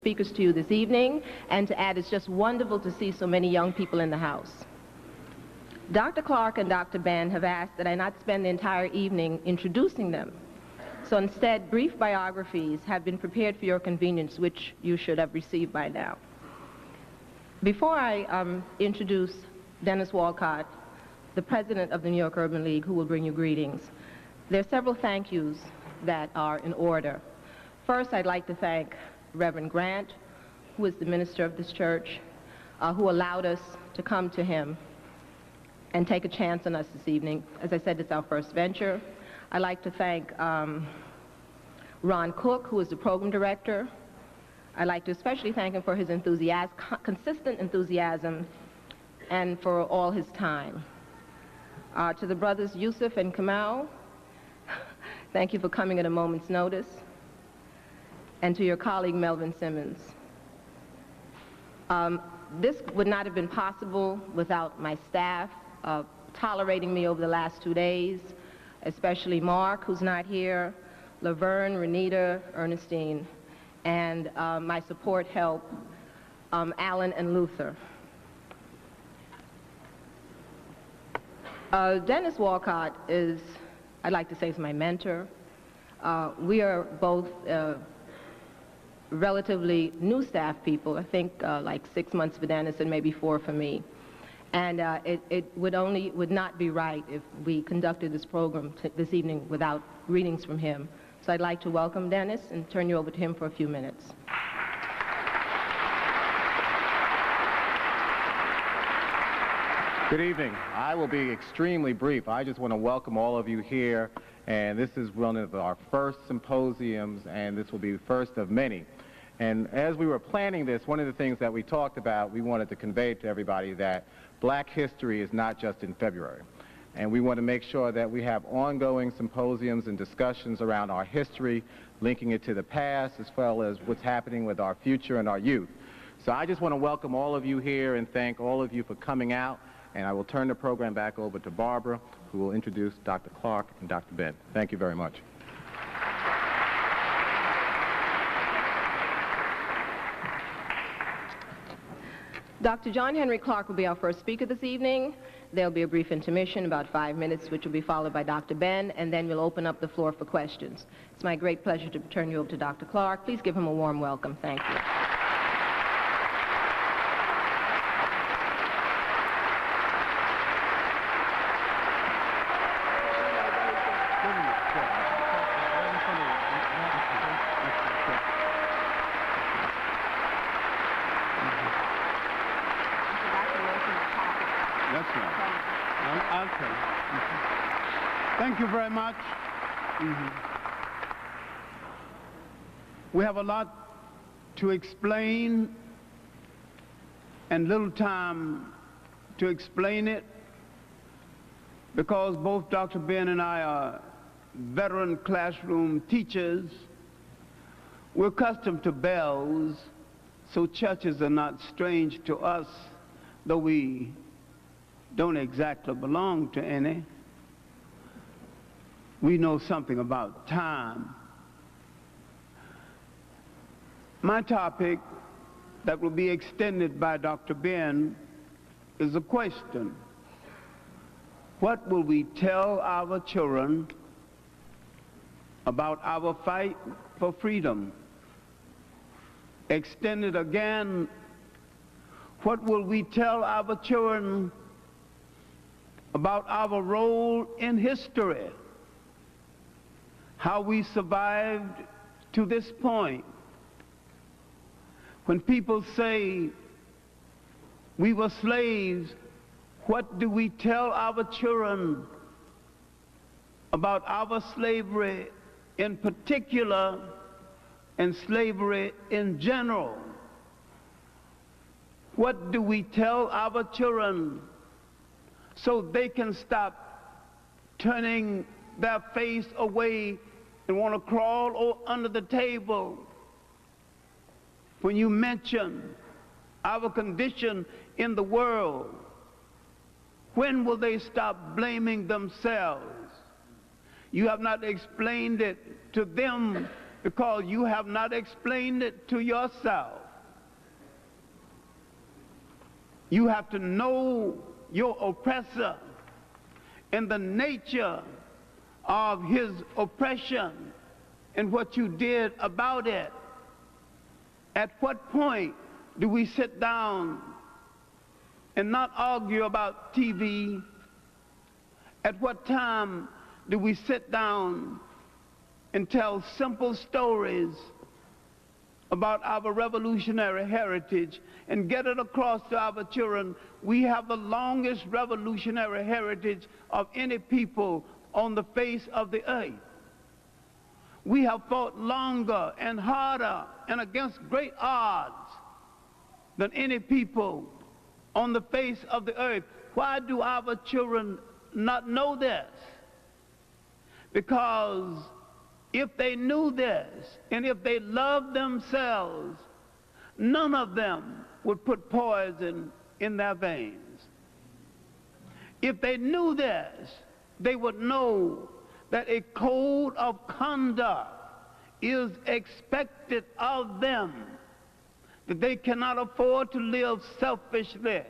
speakers to you this evening, and to add, it's just wonderful to see so many young people in the house. Dr. Clarke and Dr. Ben have asked that I not spend the entire evening introducing them. So instead, brief biographies have been prepared for your convenience, which you should have received by now. Before I introduce Dennis Walcott, the president of the New York Urban League, who will bring you greetings, there are several thank yous that are in order. First, I'd like to thank Reverend Grant, who is the minister of this church, who allowed us to come to him and take a chance on us this evening. As I said, it's our first venture. I'd like to thank Ron Cook, who is the program director. I'd like to especially thank him for his consistent enthusiasm and for all his time. To the brothers Yosef and Kamau, thank you for coming at a moment's notice. And to your colleague, Melvin Simmons. This would not have been possible without my staff tolerating me over the last 2 days, especially Mark, who's not here, Laverne, Renita, Ernestine, and my support help, Alan and Luther. Dennis Walcott is, I'd like to say, is my mentor. We are both relatively new staff people, I think like 6 months for Dennis and maybe 4 for me. And it would not be right if we conducted this program this evening without greetings from him. So I'd like to welcome Dennis and turn you over to him for a few minutes. Good evening. I will be extremely brief. I just want to welcome all of you here, and this is one of our first symposiums, and this will be the first of many. And as we were planning this, one of the things that we talked about, we wanted to convey to everybody that Black history is not just in February. And we want to make sure that we have ongoing symposiums and discussions around our history, linking it to the past, as well as what's happening with our future and our youth. So I just want to welcome all of you here and thank all of you for coming out. And I will turn the program back over to Barbara, who will introduce Dr. Clarke and Dr. Ben. Thank you very much. Dr. John Henrik Clarke will be our first speaker this evening. There'll be a brief intermission, about 5 minutes, which will be followed by Dr. Ben, and then we'll open up the floor for questions. It's my great pleasure to turn you over to Dr. Clarke. Please give him a warm welcome. Thank you. Thank you very much. We have a lot to explain and little time to explain it, because both Dr. Ben and I are veteran classroom teachers. We're accustomed to bells, so churches are not strange to us, though we don't exactly belong to any. We know something about time. My topic that will be extended by Dr. Ben is a question. What will we tell our children about our fight for freedom? Extended again, what will we tell our children about our role in history? How we survived to this point. When people say we were slaves, what do we tell our children about our slavery in particular and slavery in general? What do we tell our children so they can stop turning their face away and want to crawl under the table when you mention our condition in the world? When will they stop blaming themselves? You have not explained it to them because you have not explained it to yourself. You have to know your oppressor and the nature of his oppression and what you did about it. At what point do we sit down and not argue about TV? At what time do we sit down and tell simple stories about our revolutionary heritage and get it across to our children? We have the longest revolutionary heritage of any people on the face of the earth. We have fought longer and harder and against great odds than any people on the face of the earth. Why do our children not know this? Because if they knew this, and if they loved themselves, none of them would put poison in their veins. If they knew this, they would know that a code of conduct is expected of them, that they cannot afford to live selfishly.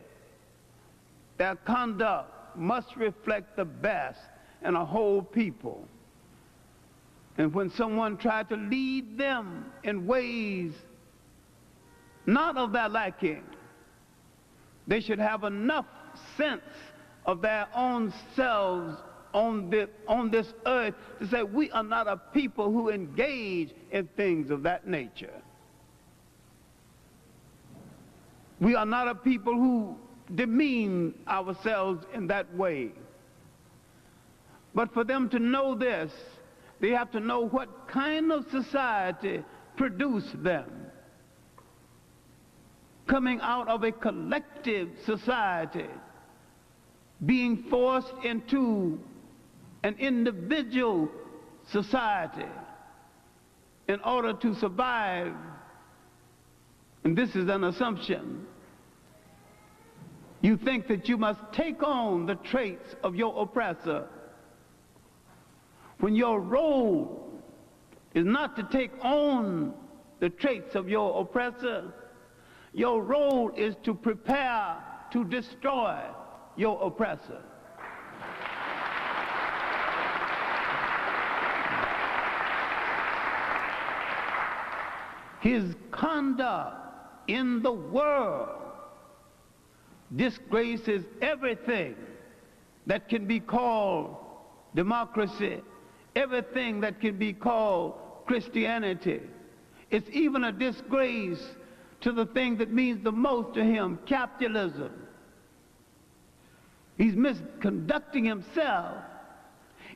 Their conduct must reflect the best in a whole people. And when someone tried to lead them in ways not of their liking, they should have enough sense of their own selves on this earth to say, we are not a people who engage in things of that nature. We are not a people who demean ourselves in that way. But for them to know this, they have to know what kind of society produced them. Coming out of a collective society, being forced into an individual society in order to survive. And this is an assumption. You think that you must take on the traits of your oppressor, when your role is not to take on the traits of your oppressor. Your role is to prepare to destroy your oppressor. His conduct in the world disgraces everything that can be called democracy, everything that can be called Christianity. It's even a disgrace to the thing that means the most to him, capitalism. He's misconducting himself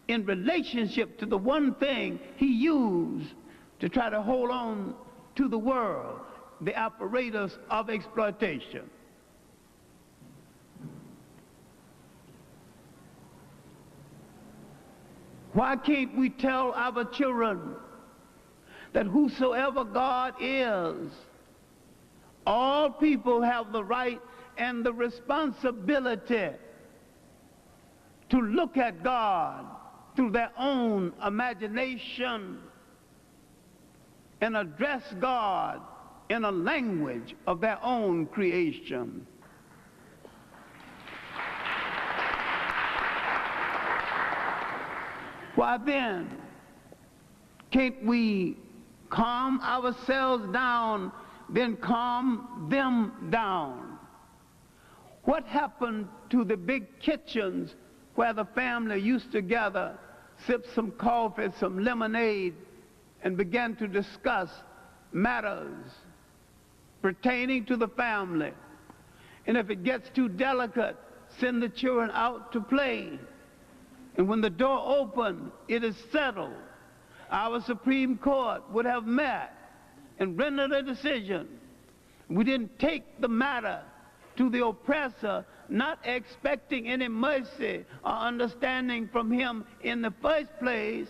in relationship to the one thing he used to try to hold on to the world, the apparatus of exploitation. Why can't we tell our children that whosoever God is, all people have the right and the responsibility to look at God through their own imagination and address God in a language of their own creation? Why then can't we calm ourselves down, then calm them down? What happened to the big kitchens where the family used to gather, sip some coffee, some lemonade, and began to discuss matters pertaining to the family? And if it gets too delicate, send the children out to play. And when the door opened, it is settled. Our Supreme Court would have met and rendered a decision. We didn't take the matter to the oppressor, not expecting any mercy or understanding from him in the first place.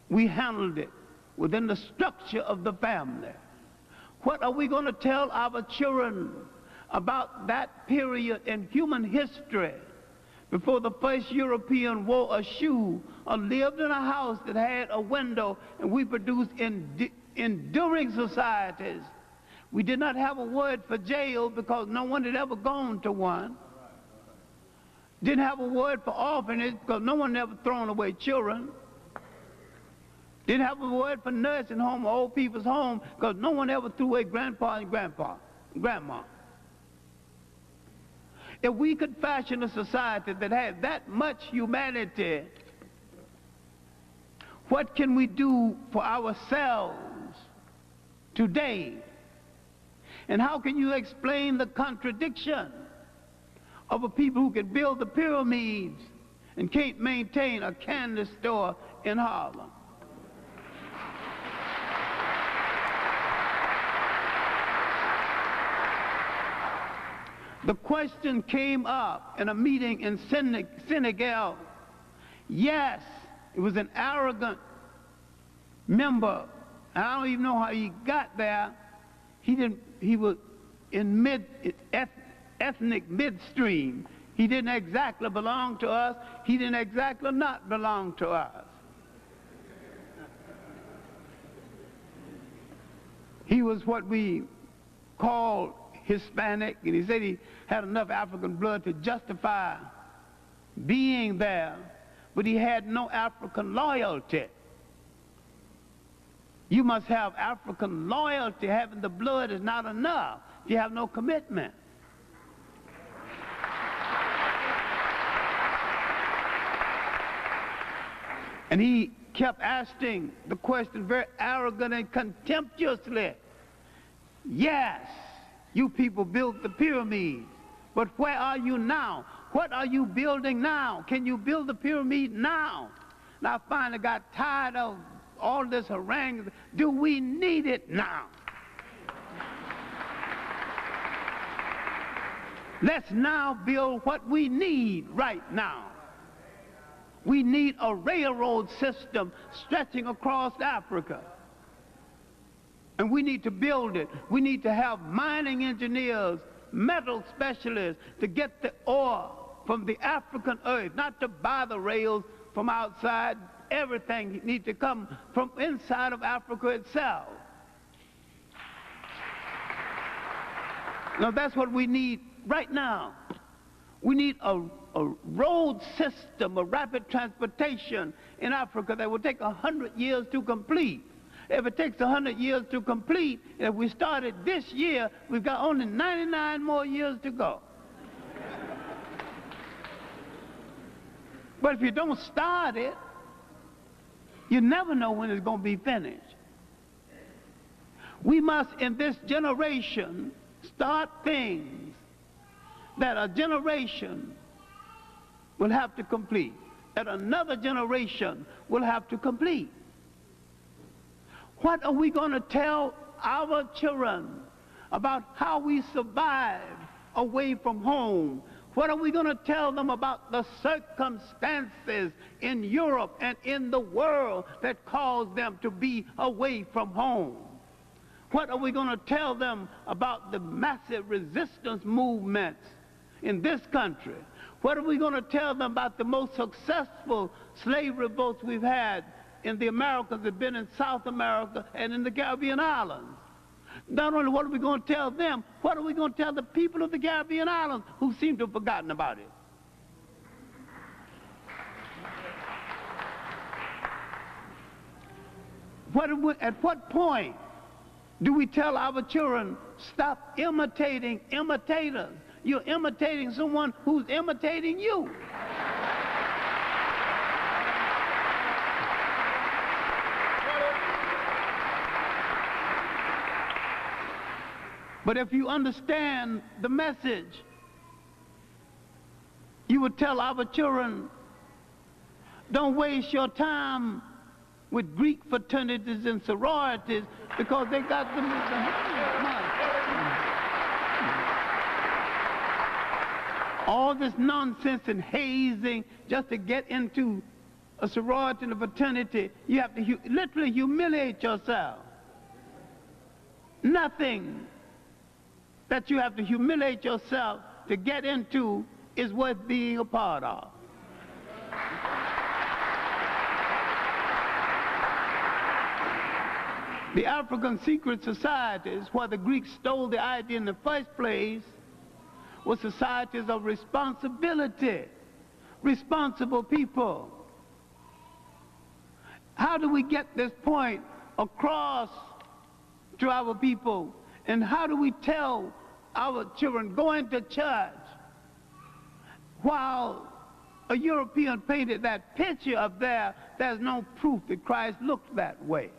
We handled it within the structure of the family. What are we going to tell our children about that period in human history before the first European wore a shoe or lived in a house that had a window, and we produced enduring societies. We did not have a word for jail because no one had ever gone to one. Didn't have a word for orphanage because no one had ever thrown away children. Didn't have a word for nursing home or old people's home because no one ever threw away grandpa and grandma. If we could fashion a society that had that much humanity, what can we do for ourselves today? And how can you explain the contradiction of a people who can build the pyramids and can't maintain a candy store in Harlem? The question came up in a meeting in Senegal. Yes, it was an arrogant member. I don't even know how he got there. He was in ethnic midstream. He didn't exactly belong to us. He didn't exactly not belong to us. He was what we called Hispanic, and he said he had enough African blood to justify being there, but he had no African loyalty. You must have African loyalty. Having the blood is not enough if you have no commitment. And he kept asking the question very arrogant and contemptuously. Yes, you people built the pyramids, but where are you now? What are you building now? Can you build the pyramid now? And I finally got tired of all this harangue. Do we need it now? Let's now build what we need right now. We need a railroad system stretching across Africa. And we need to build it. We need to have mining engineers, metal specialists to get the ore from the African earth, not to buy the rails from outside. Everything needs to come from inside of Africa itself. Now that's what we need right now. We need a road system, a rapid transportation in Africa that will take 100 years to complete. If it takes 100 years to complete, if we started this year, we've got only 99 more years to go. But if you don't start it, you never know when it's going to be finished. We must, in this generation, start things that a generation will have to complete, that another generation will have to complete. What are we going to tell our children about how we survive away from home? What are we going to tell them about the circumstances in Europe and in the world that caused them to be away from home? What are we going to tell them about the massive resistance movements in this country? What are we going to tell them about the most successful slave revolts we've had in the Americas, that have been in South America and in the Caribbean islands? Not only what are we going to tell them, what are we going to tell the people of the Caribbean islands who seem to have forgotten about it? At what point do we tell our children, stop imitating imitators? You're imitating someone who's imitating you. But if you understand the message, you would tell our children, don't waste your time with Greek fraternities and sororities because they got them. All this nonsense and hazing just to get into a sorority and a fraternity, you have to literally humiliate yourself. Nothing that you have to humiliate yourself to get into is worth being a part of. The African secret societies, where the Greeks stole the idea in the first place, were societies of responsibility, responsible people. How do we get this point across to our people? And how do we tell our children going to church while a European painted that picture up there? There's no proof that Christ looked that way.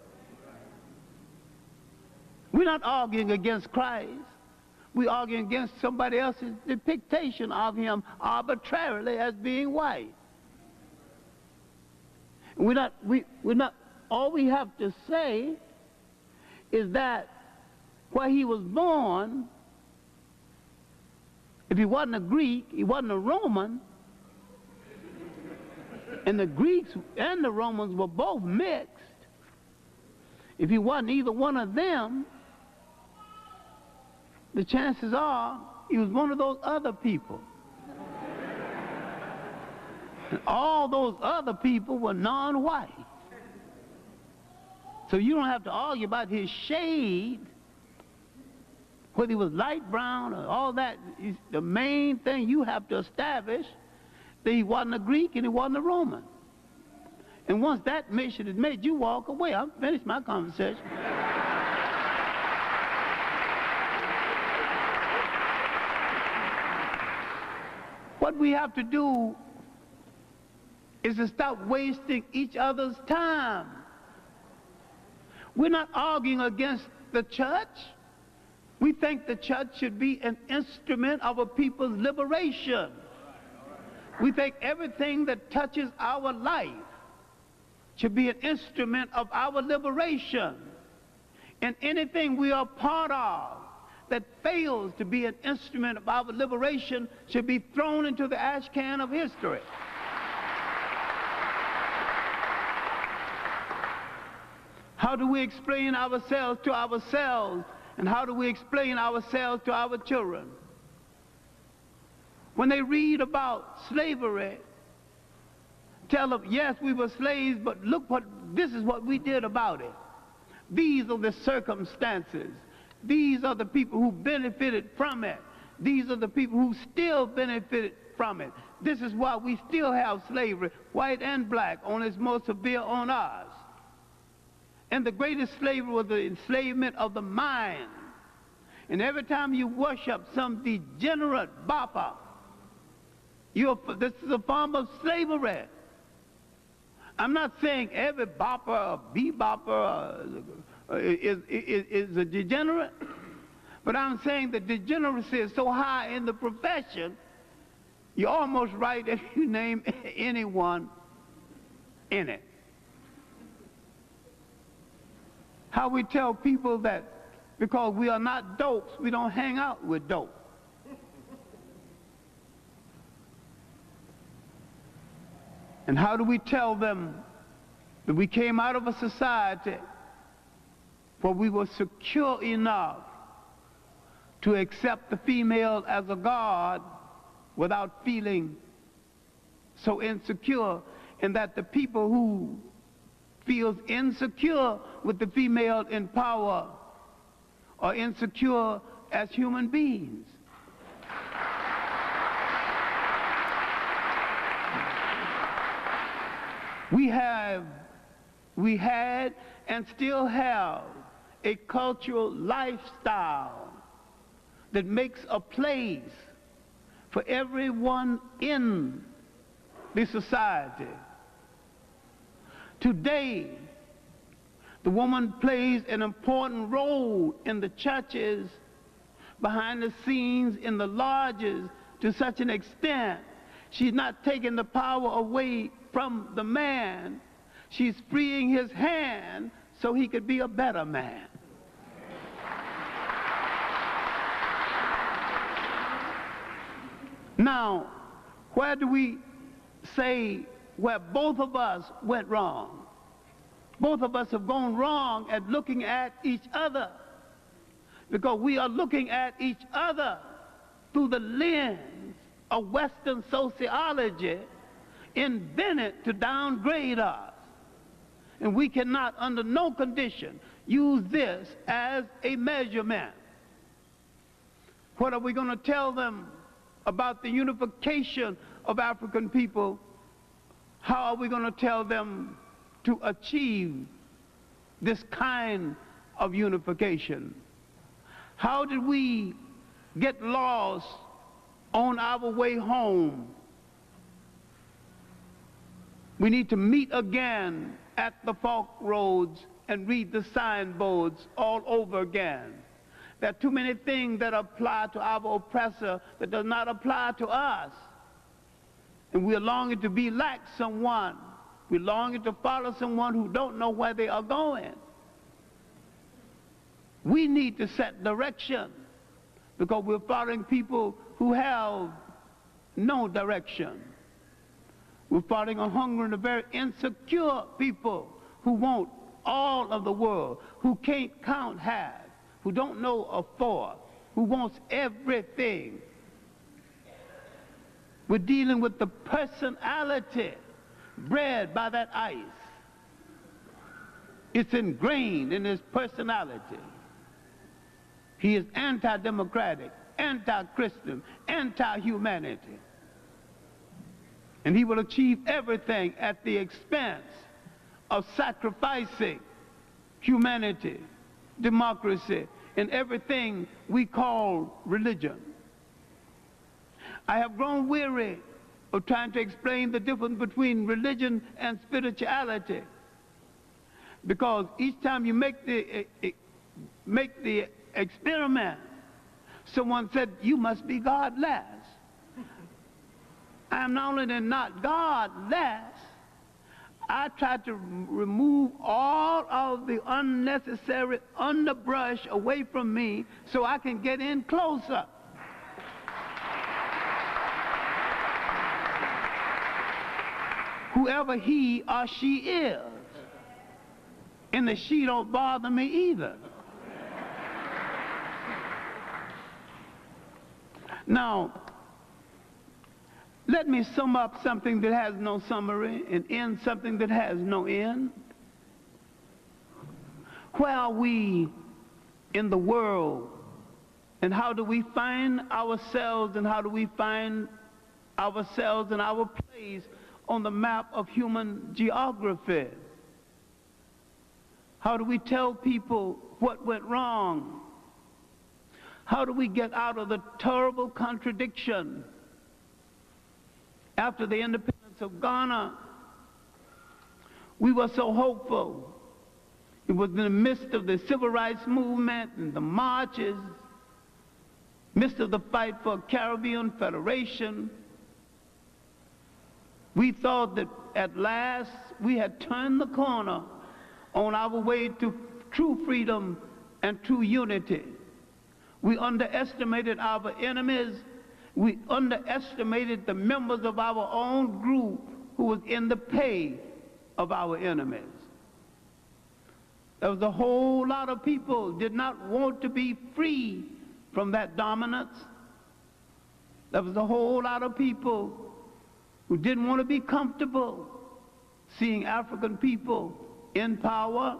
We're not arguing against Christ. We're arguing against somebody else's depiction of him arbitrarily as being white. We're not, all we have to say is that where he was born, if he wasn't a Greek, he wasn't a Roman, and the Greeks and the Romans were both mixed. If he wasn't either one of them, the chances are he was one of those other people. And all those other people were non-white. So you don't have to argue about his shade, whether he was light brown or all that. The main thing you have to establish that he wasn't a Greek and he wasn't a Roman. And once that mission is made, you walk away. I'm finished my conversation. What we have to do is to stop wasting each other's time. We're not arguing against the church. We think the church should be an instrument of a people's liberation. We think everything that touches our life should be an instrument of our liberation. And anything we are part of that fails to be an instrument of our liberation should be thrown into the ash can of history. How do we explain ourselves to ourselves, and how do we explain ourselves to our children? When they read about slavery, tell them, yes, we were slaves, but look this is what we did about it. These are the circumstances. These are the people who benefited from it. These are the people who still benefited from it. This is why we still have slavery, white and black, only it's more severe on us. And the greatest slavery was the enslavement of the mind. And every time you worship some degenerate bopper, this is a form of slavery. I'm not saying every bopper or bebopper is a degenerate, but I'm saying that degeneracy is so high in the profession, you're almost right if you name anyone in it. How we tell people that because we are not dopes, we don't hang out with dope. And how do we tell them that we came out of a society where we were secure enough to accept the female as a god without feeling so insecure, and that the people who feels insecure with the female in power are insecure as human beings? We had and still have a cultural lifestyle that makes a place for everyone in the society. Today, the woman plays an important role in the churches, behind the scenes, in the lodges, to such an extent she's not taking the power away from the man. She's freeing his hand so he could be a better man. Now, where do we say where both of us went wrong? Both of us have gone wrong at looking at each other, because we are looking at each other through the lens of Western sociology invented to downgrade us. And we cannot, under no condition, use this as a measurement. What are we going to tell them about the unification of African people? How are we going to tell them to achieve this kind of unification? How did we get lost on our way home? We need to meet again at the fork roads and read the signboards all over again. There are too many things that apply to our oppressor that does not apply to us. And we're longing to be like someone. We're longing to follow someone who don't know where they are going. We need to set direction because we're following people who have no direction. We're following a hungry and a very insecure people who want all of the world, who can't count half, who don't know a fourth, who wants everything. We're dealing with the personality bred by that ice. It's ingrained in his personality. He is anti-democratic, anti-Christian, anti-humanity. And he will achieve everything at the expense of sacrificing humanity, democracy, and everything we call religion. I have grown weary of trying to explain the difference between religion and spirituality, because each time you make the experiment, someone said, you must be godless. I am not only not godless, I try to remove all of the unnecessary underbrush away from me so I can get in closer. Whoever he or she is. And the she don't bother me either. Now, let me sum up something that has no summary and end something that has no end. Where are we in the world? And how do we find ourselves, and how do we find ourselves and our place on the map of human geography? How do we tell people what went wrong? How do we get out of the terrible contradiction? After the independence of Ghana, we were so hopeful. It was in the midst of the civil rights movement and the marches, midst of the fight for a Caribbean federation. We thought that at last we had turned the corner on our way to true freedom and true unity. We underestimated our enemies. We underestimated the members of our own group who was in the pay of our enemies. There was a whole lot of people who did not want to be free from that dominance. There was a whole lot of people who didn't want to be comfortable seeing African people in power.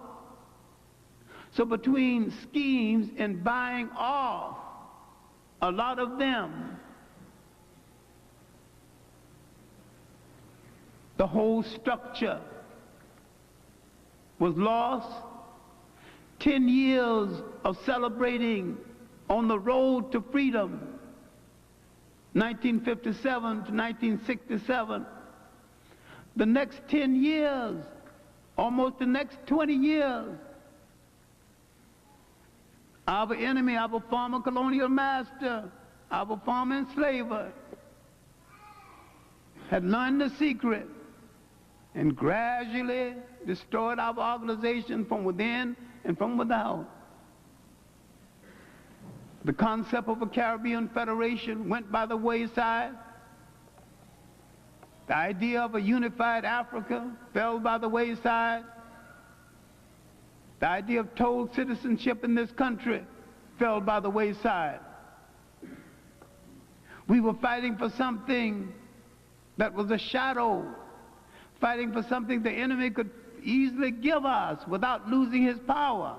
So between schemes and buying off a lot of them, the whole structure was lost. 10 years of celebrating on the road to freedom, 1957 to 1967. The next 10 years, almost the next 20 years, our enemy, our former colonial master, our former enslaver, had learned the secret and gradually destroyed our organization from within and from without. The concept of a Caribbean federation went by the wayside. The idea of a unified Africa fell by the wayside. The idea of total citizenship in this country fell by the wayside. We were fighting for something that was a shadow, fighting for something the enemy could easily give us without losing his power.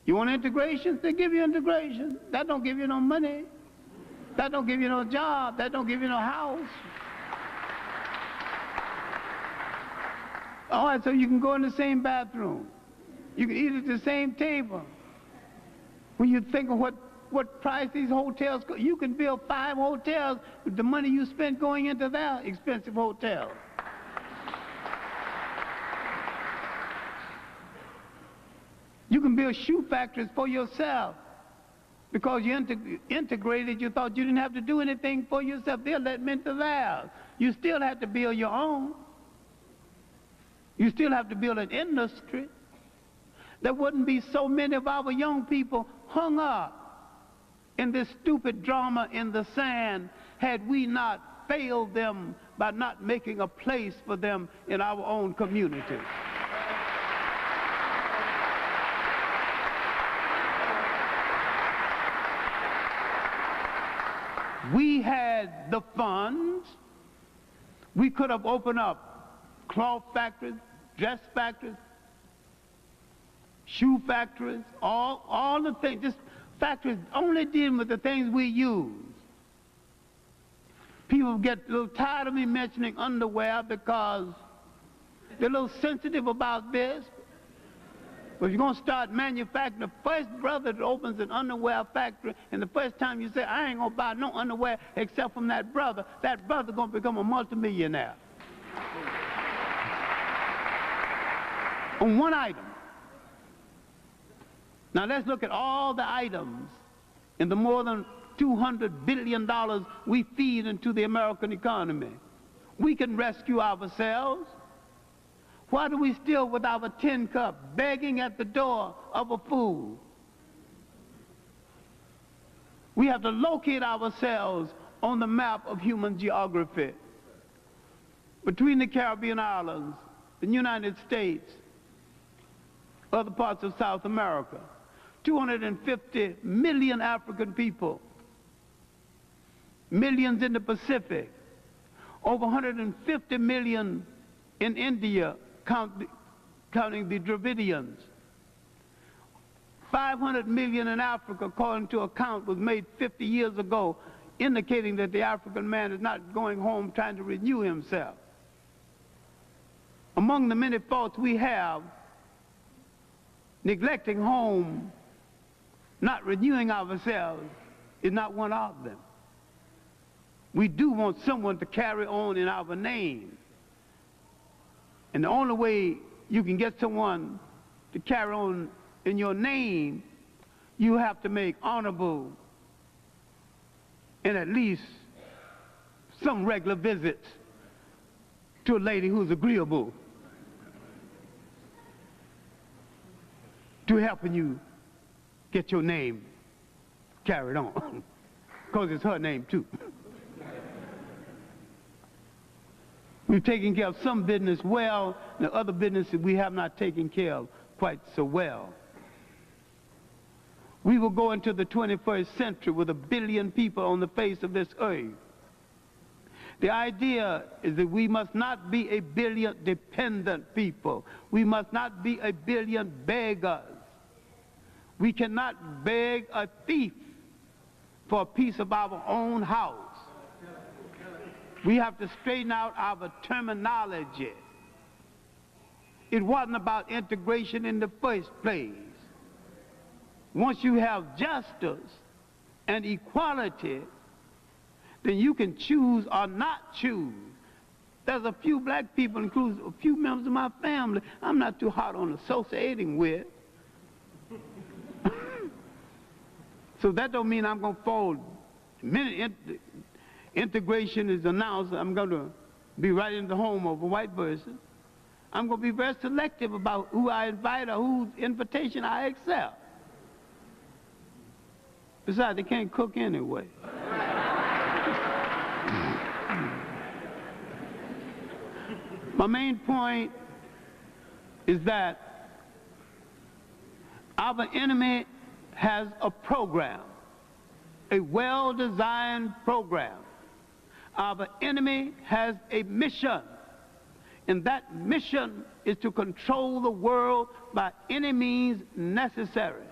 You want integration? They give you integration. That don't give you no money. That don't give you no job. That don't give you no house. All right, so you can go in the same bathroom. You can eat at the same table. When you think of what price these hotels go, you can build 5 hotels with the money you spent going into their expensive hotels. You can build shoe factories for yourself. Because you integrated, you thought you didn't have to do anything for yourself. They'll let them into theirs. You still have to build your own. You still have to build an industry. There wouldn't be so many of our young people hung up in this stupid drama in the sand had we not failed them by not making a place for them in our own community. We had the funds. We could have opened up cloth factories, dress factories, shoe factories, all the things, just factories only dealing with the things we use. People get a little tired of me mentioning underwear because they're a little sensitive about this. But if you're going to start manufacturing, the first brother that opens an underwear factory, and the first time you say, I ain't going to buy no underwear except from that brother going to become a multimillionaire. On one item. Now let's look at all the items in the more than $200 billion we feed into the American economy. We can rescue ourselves. Why do we still with our tin cup begging at the door of a fool? We have to locate ourselves on the map of human geography. Between the Caribbean islands, the United States, other parts of South America, 250 million African people, millions in the Pacific, over 150 million in India, counting the Dravidians. 500 million in Africa, according to a count, was made 50 years ago, indicating that the African man is not going home trying to renew himself. Among the many faults we have, neglecting home, not renewing ourselves, is not one of them. We do want someone to carry on in our name. And the only way you can get someone to carry on in your name, you have to make honorable and at least some regular visits to a lady who's agreeable to helping you get your name carried on, because it's her name too. We've taken care of some business well, and the other businesses we have not taken care of quite so well. We will go into the 21st century with 1 billion people on the face of this earth. The idea is that we must not be 1 billion dependent people. We must not be 1 billion beggars. We cannot beg a thief for a piece of our own house. We have to straighten out our terminology. It wasn't about integration in the first place. Once you have justice and equality, then you can choose or not choose. There's a few black people, including a few members of my family, I'm not too hot on associating with. So that don't mean I'm going to fold. The minute integration is announced, I'm going to be right in the home of a white person. I'm going to be very selective about who I invite or whose invitation I accept. Besides, they can't cook anyway. My main point is that our enemy has a program. a well-designed program. Our enemy has a mission, and that mission is to control the world by any means necessary.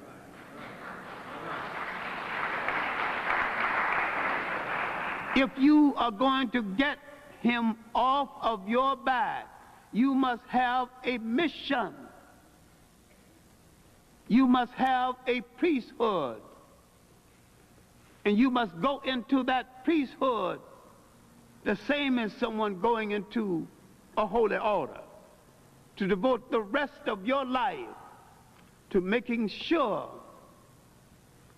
If you are going to get him off of your back, you must have a mission. You must have a priesthood. And you must go into that priesthood the same as someone going into a holy order, to devote the rest of your life to making sure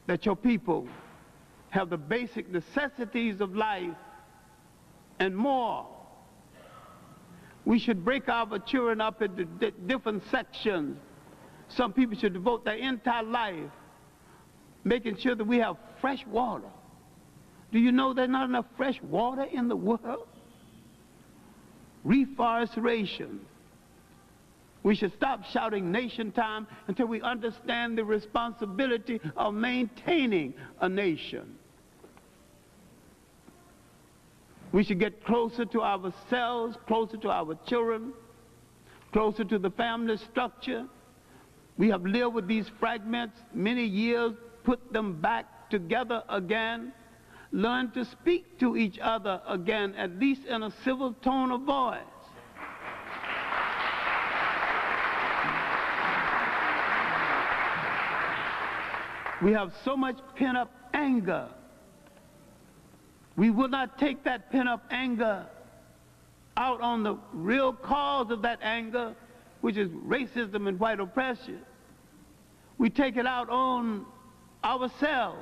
that your people have the basic necessities of life and more. We should break our children up into different sections. Some people should devote their entire life making sure that we have fresh water. Do you know there's not enough fresh water in the world? Reforestation. We should stop shouting nation time until we understand the responsibility of maintaining a nation. We should get closer to ourselves, closer to our children, closer to the family structure. We have lived with these fragments many years, put them back together again, learn to speak to each other again, at least in a civil tone of voice. We have so much pent-up anger. We will not take that pent-up anger out on the real cause of that anger, which is racism and white oppression. We take it out on ourselves.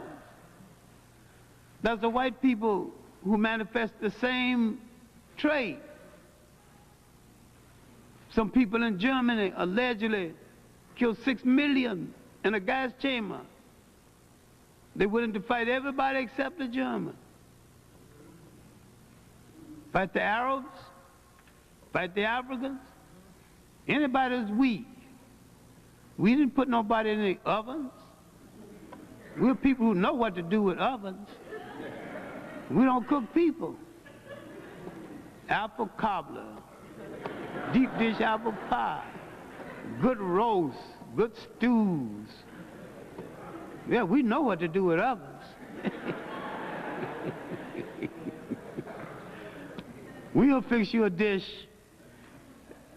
There's the white people who manifest the same trait. Some people in Germany allegedly killed 6 million in a gas chamber. They're willing to fight everybody except the Germans. Fight the Arabs, fight the Africans, anybody who's weak. We didn't put nobody in the ovens. We're people who know what to do with ovens. We don't cook people. Apple cobbler, deep dish apple pie, good roast, good stews. Yeah, we know what to do with ovens. We'll fix you a dish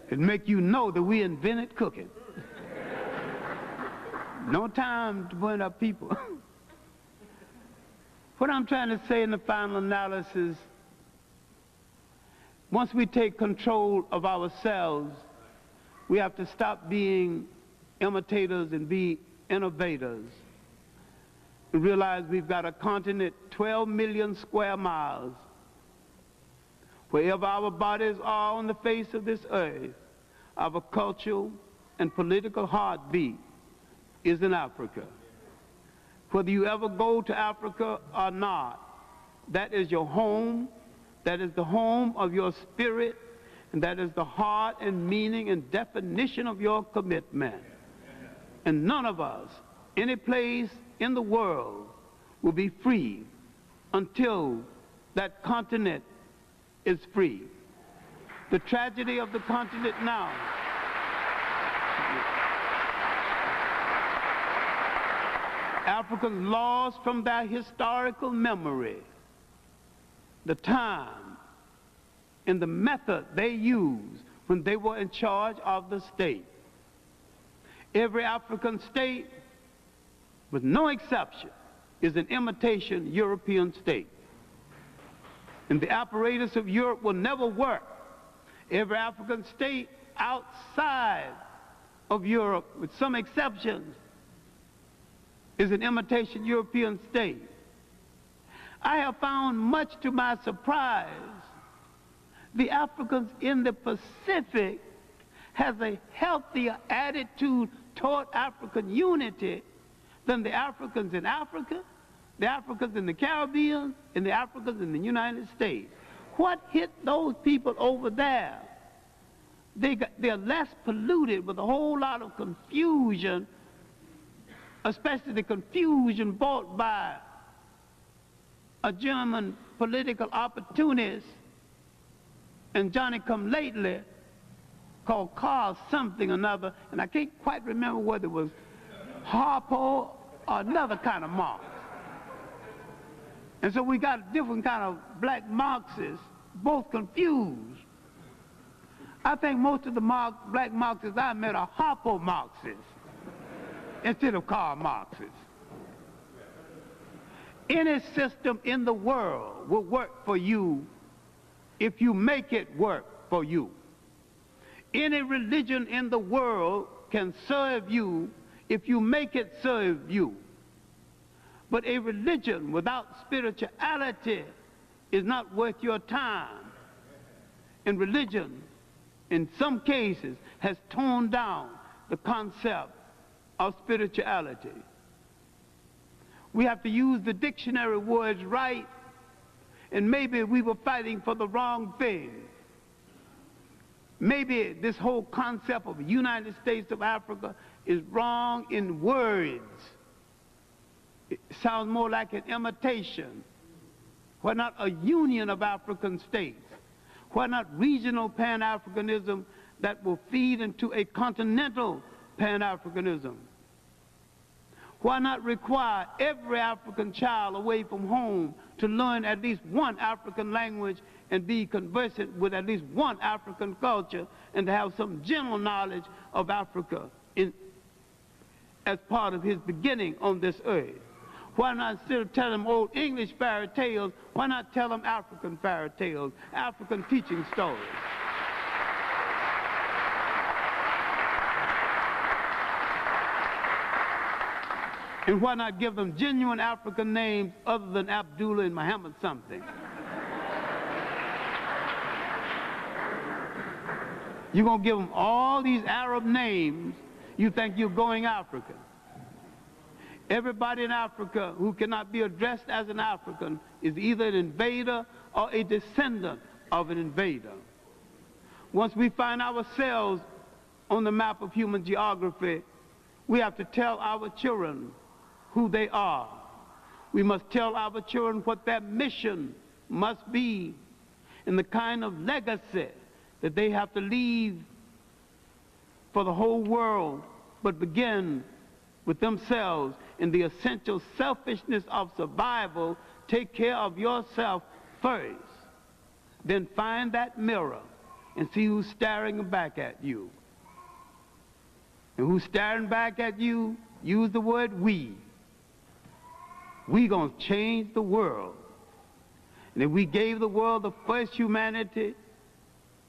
and make you know that we invented cooking. No time to point up people. What I'm trying to say in the final analysis, once we take control of ourselves, we have to stop being imitators and be innovators. And realize we've got a continent 12 million square miles. Wherever our bodies are on the face of this earth, our cultural and political heartbeat is in Africa. Whether you ever go to Africa or not, that is your home, that is the home of your spirit, and that is the heart and meaning and definition of your commitment. And none of us, any place in the world, will be free until that continent is free. The tragedy of the continent now Africans lost from their historical memory the time and the method they used when they were in charge of the state. Every African state, with no exception, is an imitation European state. And the apparatus of Europe will never work. Every African state outside of Europe, with some exceptions, is an imitation European state. I have found, much to my surprise, the Africans in the Pacific has a healthier attitude toward African unity than the Africans in Africa, the Africans in the Caribbean, and the Africans in the United States. What hit those people over there? They're less polluted with a whole lot of confusion, especially the confusion brought by a German political opportunist and Johnny-come-lately called Karl something or another, and I can't quite remember whether it was Harpo or another kind of Marx. And so we got a different kind of black Marxists, both confused. I think most of the black Marxists I met are Harpo Marxists instead of Karl Marxists. Any system in the world will work for you if you make it work for you. Any religion in the world can serve you if you make it serve you. But a religion without spirituality is not worth your time. And religion, in some cases, has toned down the concept of spirituality. We have to use the dictionary words right, and maybe we were fighting for the wrong thing. Maybe this whole concept of the United States of Africa is wrong in words. It sounds more like an imitation. Why not a union of African states? Why not regional Pan-Africanism that will feed into a continental Pan-Africanism? Why not require every African child away from home to learn at least one African language and be conversant with at least one African culture, and to have some general knowledge of Africa as part of his beginning on this earth? Why not, instead of telling them old English fairy tales, why not tell them African fairy tales, African teaching stories? And why not give them genuine African names other than Abdullah and Muhammad something? You're going to give them all these Arab names, you think you're going African. Everybody in Africa who cannot be addressed as an African is either an invader or a descendant of an invader. Once we find ourselves on the map of human geography, we have to tell our children who they are. We must tell our children what their mission must be and the kind of legacy that they have to leave for the whole world, but begin with themselves in the essential selfishness of survival. Take care of yourself first. Then find that mirror and see who's staring back at you. And who's staring back at you, use the word we. We gonna change the world. And if we gave the world the first humanity,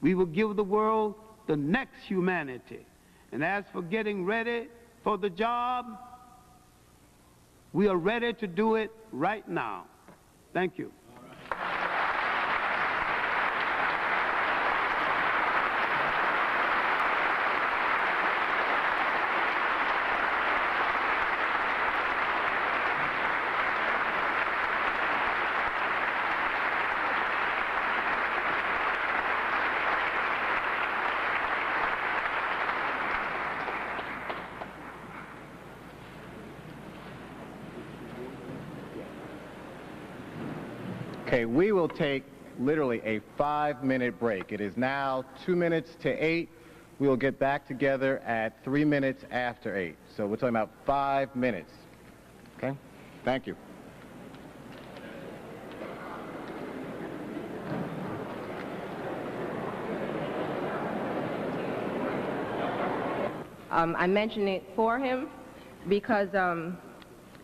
we will give the world the next humanity. And as for getting ready for the job, we are ready to do it right now. Thank you. Okay, we will take literally a 5-minute break. It is now 2 minutes to 8. We will get back together at 3 minutes after 8. So we're talking about 5 minutes. Okay? Thank you. I'm mentioning it for him because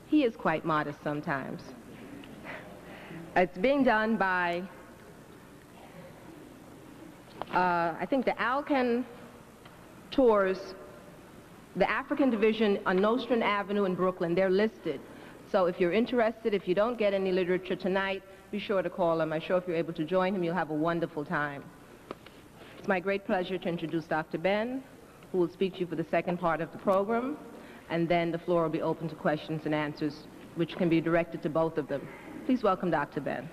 he is quite modest sometimes. It's being done by, I think, the Alcan Tours, the African division on Nostrand Avenue in Brooklyn. They're listed. So if you're interested, if you don't get any literature tonight, be sure to call him. I'm sure if you're able to join him, you'll have a wonderful time. It's my great pleasure to introduce Dr. Ben, who will speak to you for the second part of the program, and then the floor will be open to questions and answers, which can be directed to both of them. Please welcome Dr. Ben.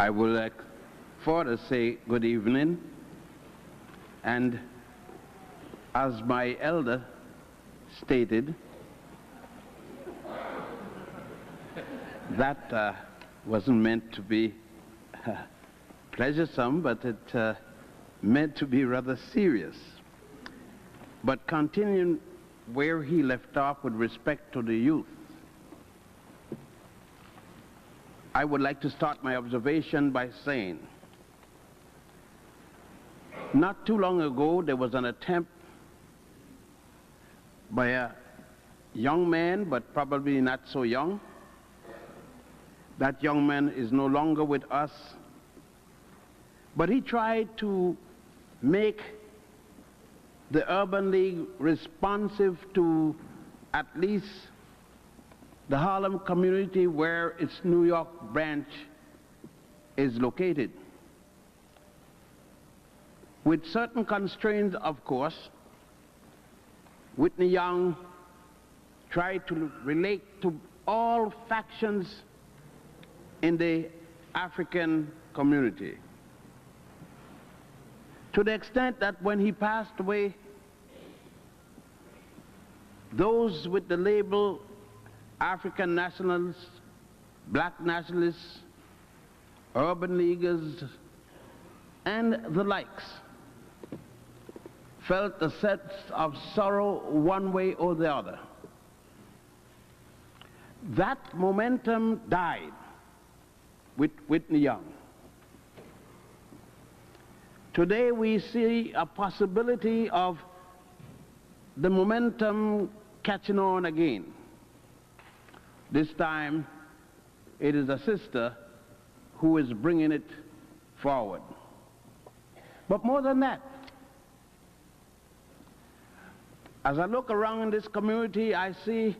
I would further say good evening, and as my elder stated, that wasn't meant to be pleasuresome, but it meant to be rather serious. But continuing where he left off with respect to the youth, I would like to start my observation by saying, not too long ago there was an attempt by a young man, but probably not so young. That young man is no longer with us, but he tried to make the Urban League responsive to at least the Harlem community where its New York branch is located. With certain constraints, of course. Whitney Young tried to relate to all factions in the African community, to the extent that when he passed away, those with the label African nationalists, black nationalists, urban leaguers, and the likes felt a sense of sorrow one way or the other. That momentum died with Whitney Young. Today we see a possibility of the momentum catching on again. This time it is a sister who is bringing it forward. But more than that, as I look around this community, I see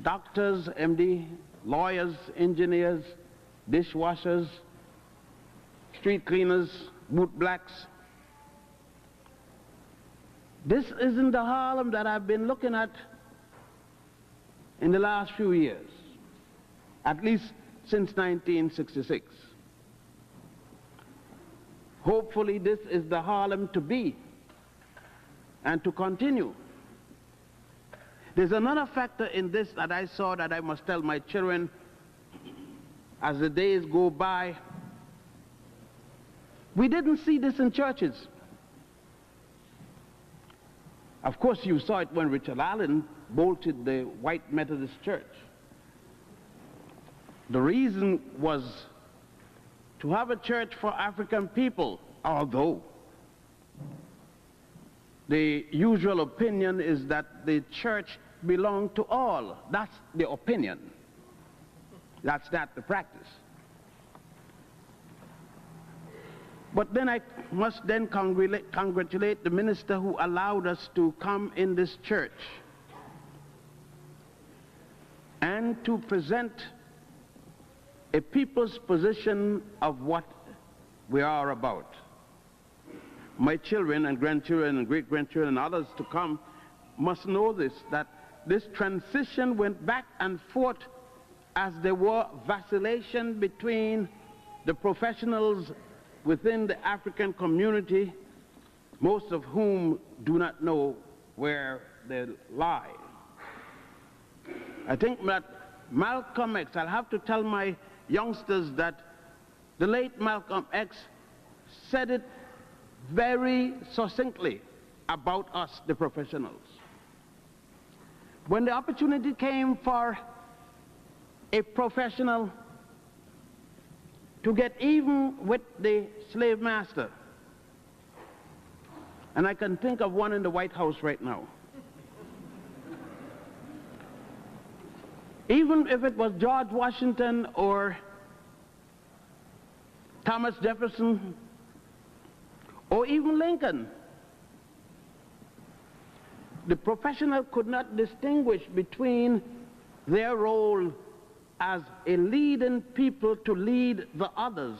doctors, MD, lawyers, engineers, dishwashers, street cleaners, boot blacks. This isn't the Harlem that I've been looking at in the last few years, at least since 1966. Hopefully this is the Harlem to be and to continue. There's another factor in this that I saw that I must tell my children as the days go by. We didn't see this in churches. Of course, you saw it when Richard Allen bolted the white Methodist church. The reason was to have a church for African people, although the usual opinion is that the church belonged to all. That's the opinion. That's not the practice. But then I must then congratulate the minister who allowed us to come in this church and to present a people's position of what we are about. My children and grandchildren and great-grandchildren and others to come must know this, that this transition went back and forth as there were vacillation between the professionals within the African community, most of whom do not know where they lie. I think that Malcolm X, I'll have to tell my youngsters that the late Malcolm X said it very succinctly about us, the professionals. When the opportunity came for a professional to get even with the slave master, and I can think of one in the White House right now. Even if it was George Washington or Thomas Jefferson or even Lincoln, the professional could not distinguish between their role as a leading people to lead the others,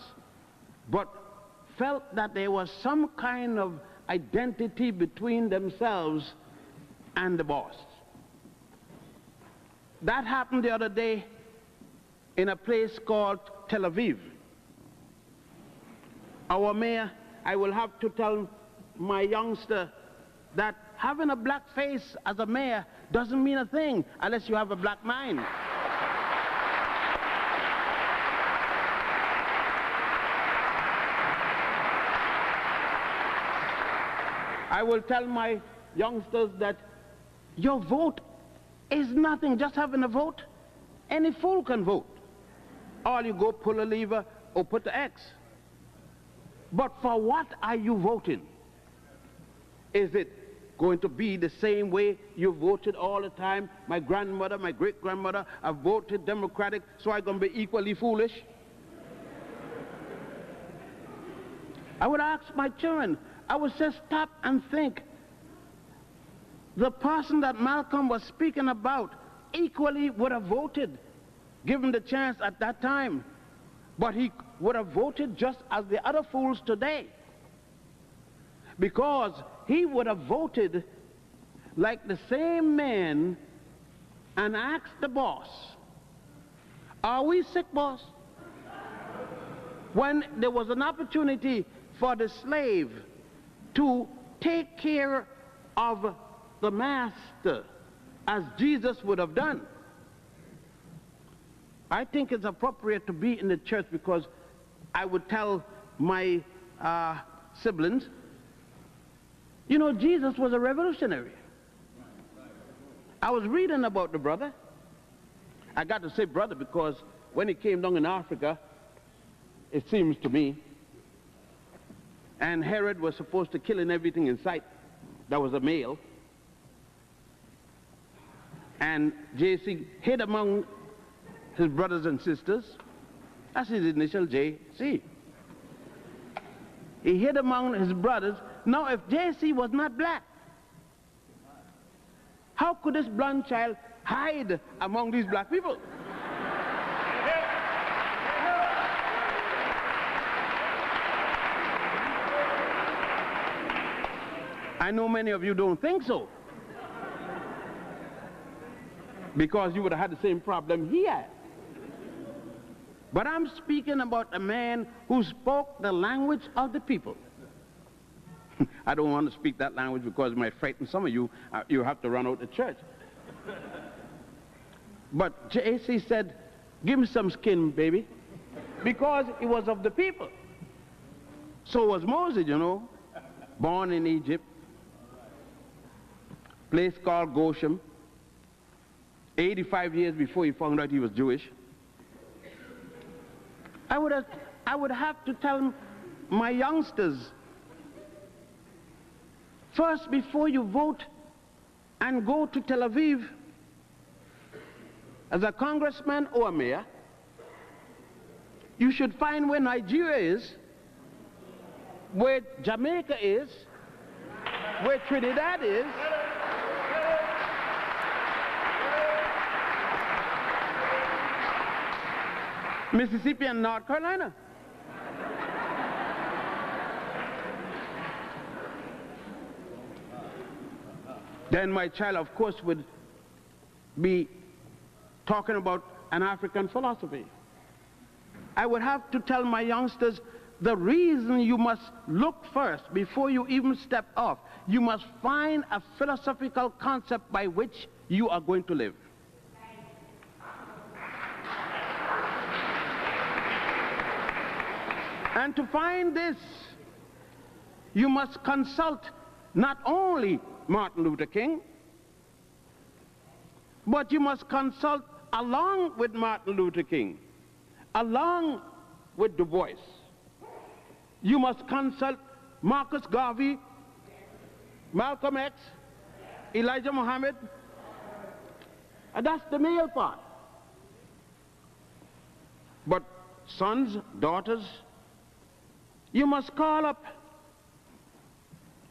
but felt that there was some kind of identity between themselves and the boss. That happened the other day in a place called Tel Aviv. our mayor, I will have to tell my youngster that having a black face as a mayor doesn't mean a thing unless you have a black mind. I will tell my youngsters that your vote is nothing, just having a vote. Any fool can vote. All you go pull a lever or put the X. But for what are you voting? Is it going to be the same way you voted all the time? My grandmother, my great-grandmother have voted Democratic, so I'm going to be equally foolish? I would ask my children, I would say stop and think. The person that Malcolm was speaking about equally would have voted, given the chance at that time. But he would have voted just as the other fools today. Because he would have voted like the same man and asked the boss, are we sick, boss? When there was an opportunity for the slave to take care of the master as Jesus would have done. I think it's appropriate to be in the church because I would tell my siblings, you know, Jesus was a revolutionary. I was reading about the brother. I got to say brother because when he came down in Africa, it seems to me, and Herod was supposed to kill everything in sight that was a male, and JC hid among his brothers and sisters. That's his initial, JC. He hid among his brothers. Now, if JC was not black, how could this blonde child hide among these black people? I know many of you don't think so, because you would have had the same problem he had. But I'm speaking about a man who spoke the language of the people. I don't want to speak that language because it might frighten some of you. You have to run out the church. But J.C. said, give me some skin, baby, because he was of the people. So was Moses, you know, born in Egypt, place called Goshen, 85 years before he found out he was Jewish. I would have to tell my youngsters, first, before you vote and go to Tel Aviv as a congressman or a mayor, you should find where Nigeria is, where Jamaica is, where Trinidad is, Mississippi and North Carolina. Then my child, of course, would be talking about an African philosophy. I would have to tell my youngsters the reason you must look first before you even step off. You must find a philosophical concept by which you are going to live. And to find this, you must consult not only Martin Luther King, but you must consult along with Martin Luther King, along with Du Bois. You must consult Marcus Garvey, Malcolm X, Elijah Muhammad. And that's the male part. But sons, daughters, you must call up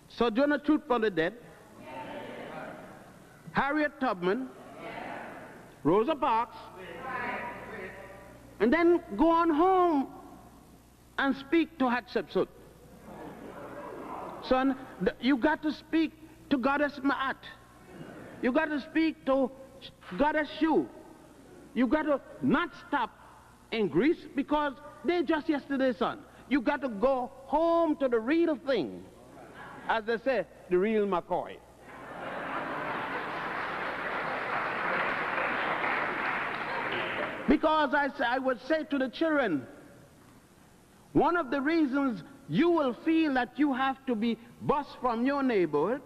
Sojourner Truth from the Dead, Harriet Tubman, Rosa Parks, and then go on home and speak to Hatshepsut. Son, you got to speak to Goddess Ma'at. You got to speak to Goddess Shu. You got to not stop in Greece because they just yesterday, son. You got to go home to the real thing. As they say, the real McCoy. Because I would say to the children, one of the reasons you will feel that you have to be bused from your neighborhood,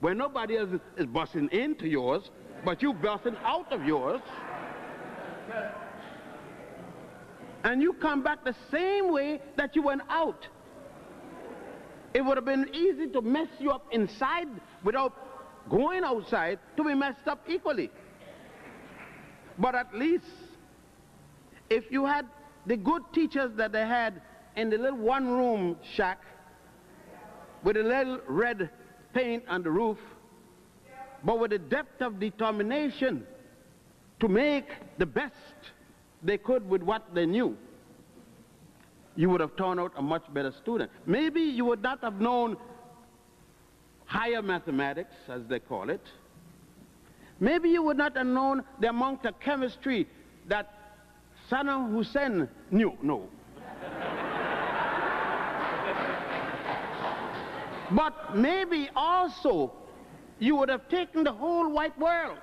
where nobody else is busing into yours, but you busing out of yours, and you come back the same way that you went out. It would have been easy to mess you up inside without going outside to be messed up equally. But at least, if you had the good teachers that they had in the little one-room shack with a little red paint on the roof, but with a depth of determination to make the best they could with what they knew, you would have turned out a much better student. Maybe you would not have known higher mathematics, as they call it. Maybe you would not have known the amount of chemistry that Saddam Hussein knew. No. But maybe also you would have taken the whole white world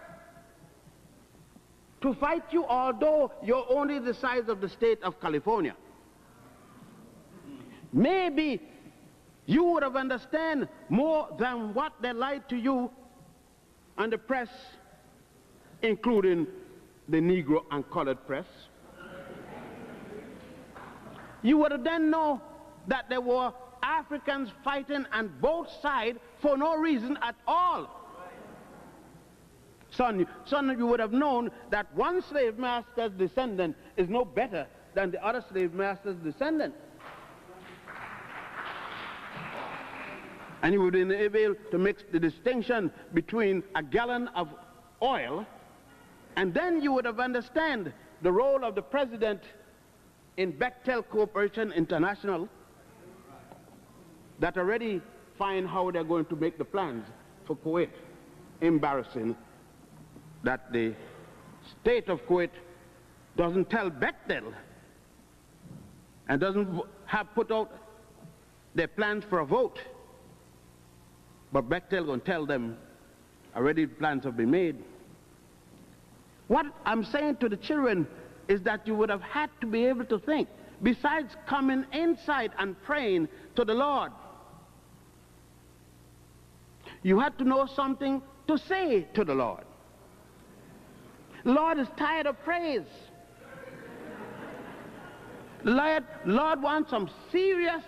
to fight you, although you're only the size of the state of California. Maybe you would have understood more than what they lied to you and the press, including the Negro and colored press. You would have then known that there were Africans fighting on both sides for no reason at all. Son, you would have known that one slave master's descendant is no better than the other slave master's descendant. And you would have been able to make the distinction between a gallon of oil, and then you would have understood the role of the president in Bechtel Corporation International, that already find how they're going to make the plans for Kuwait. Embarrassing that the state of Kuwait doesn't tell Bechtel and doesn't have put out their plans for a vote. But Bechtel going to tell them already plans have been made. What I'm saying to the children is that you would have had to be able to think, besides coming inside and praying to the Lord, you had to know something to say to the Lord. The Lord is tired of praise. The Lord wants some serious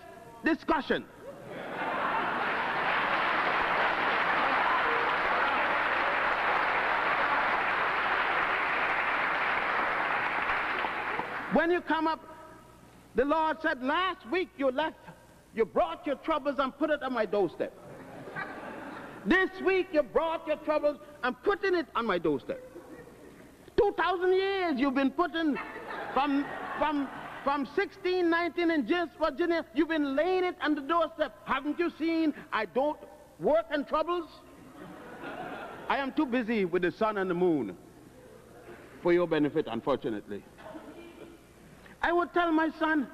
discussion. When you come up, the Lord said, last week you brought your troubles and put it on my doorstep. This week you brought your troubles and putting it on my doorstep. 2,000 years you've been putting from 1619 in James, Virginia, you've been laying it on the doorstep. Haven't you seen I don't work in troubles? I am too busy with the sun and the moon for your benefit, unfortunately. I would tell my son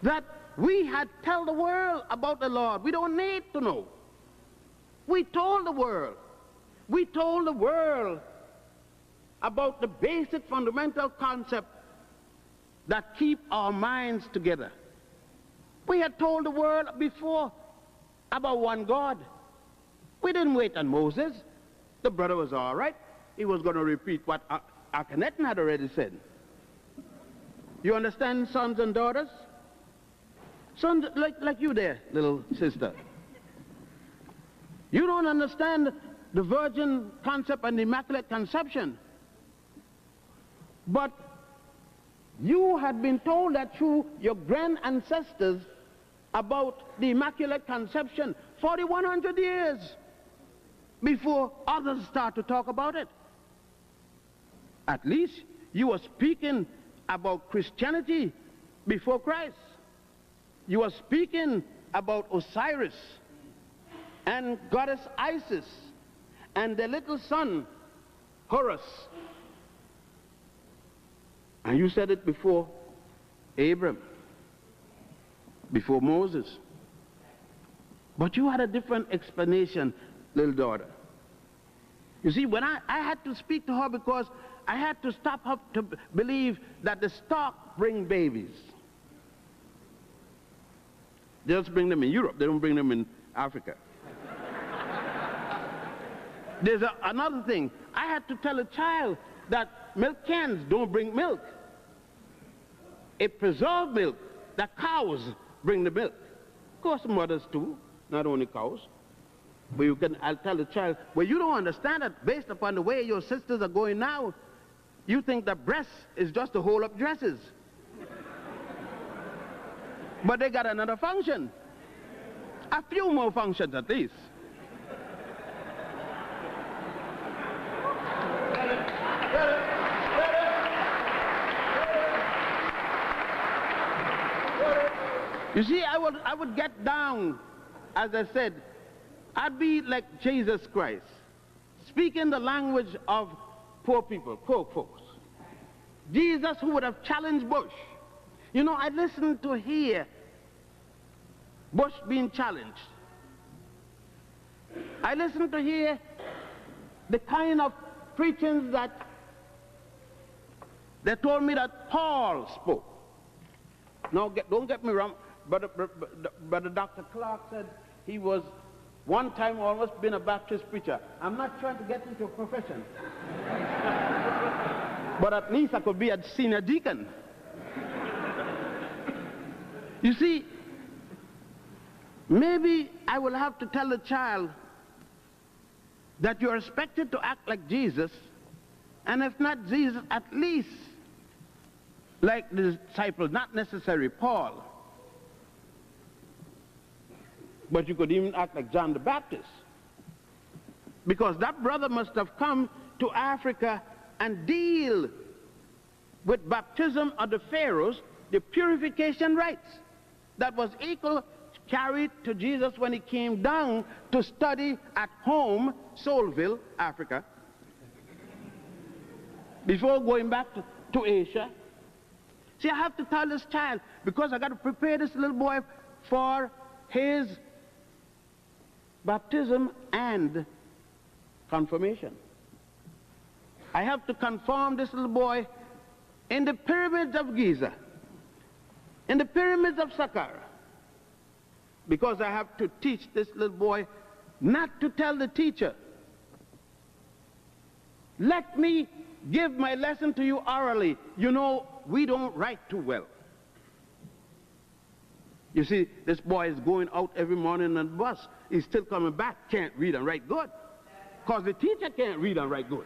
that we had tell the world about the Lord. We don't need to know. We told the world. We told the world about the basic fundamental concept that keep our minds together. We had told the world before about one God. We didn't wait on Moses. The brother was all right. He was going to repeat what Akhenaten had already said. You understand, sons and daughters? Sons like you there, little sister. You don't understand the virgin concept and the immaculate conception. But you had been told that through your grand ancestors about the immaculate conception 4,100 years before others start to talk about it. At least you were speaking about Christianity before Christ. You were speaking about Osiris and goddess Isis and their little son Horus. And you said it before Abram. before Moses. But you had a different explanation, little daughter. You see, when I had to speak to her because I had to stop her to believe that the stock bring babies. They just bring them in Europe. They don't bring them in Africa. There's another thing. I had to tell a child that milk cans don't bring milk. It preserved milk. That cows bring the milk. Of course, mothers too, not only cows. But I'll tell the child, well, you don't understand that based upon the way your sisters are going now, you think that breast is just to hold up dresses. But they got another function. A few more functions at least. You see, I would get down, as I said, I'd be like Jesus Christ, speaking the language of poor people, poor folks. Jesus, who would have challenged Bush. You know, I listened to hear Bush being challenged. I listened to hear the kind of preachings that they told me that Paul spoke. Now, don't get me wrong, but Dr. Clarke said he was one time almost been a Baptist preacher. I'm not trying to get into a profession. But at least I could be a senior deacon. You see, maybe I will have to tell the child that you're expected to act like Jesus, and if not Jesus, at least like the disciples, not necessarily Paul. But you could even act like John the Baptist. Because that brother must have come to Africa and deal with baptism of the pharaohs, the purification rites that was equal carried to Jesus when he came down to study at home, Soulville, Africa, before going back to Asia. See, I have to tell this child, because I got to prepare this little boy for his baptism and confirmation. I have to confirm this little boy in the pyramids of Giza, in the pyramids of Saqqara, because I have to teach this little boy not to tell the teacher, let me give my lesson to you orally. You know, we don't write too well. You see, this boy is going out every morning on the bus. He's still coming back, can't read and write good, because the teacher can't read and write good.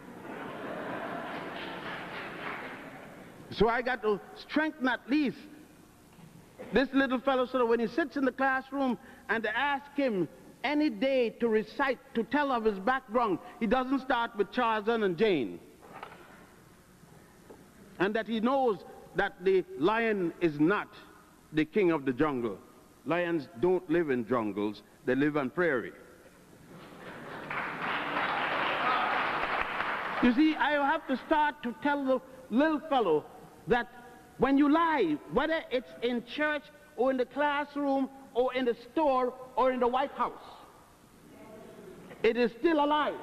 So I got to strengthen at least this little fellow so that when he sits in the classroom and they ask him any day to recite, to tell of his background, he doesn't start with Charles and Jane. And that he knows that the lion is not the king of the jungle. Lions don't live in jungles, they live on prairie. You see, I have to start to tell the little fellow that when you lie, whether it's in church or in the classroom or in the store or in the White House, it is still a lie.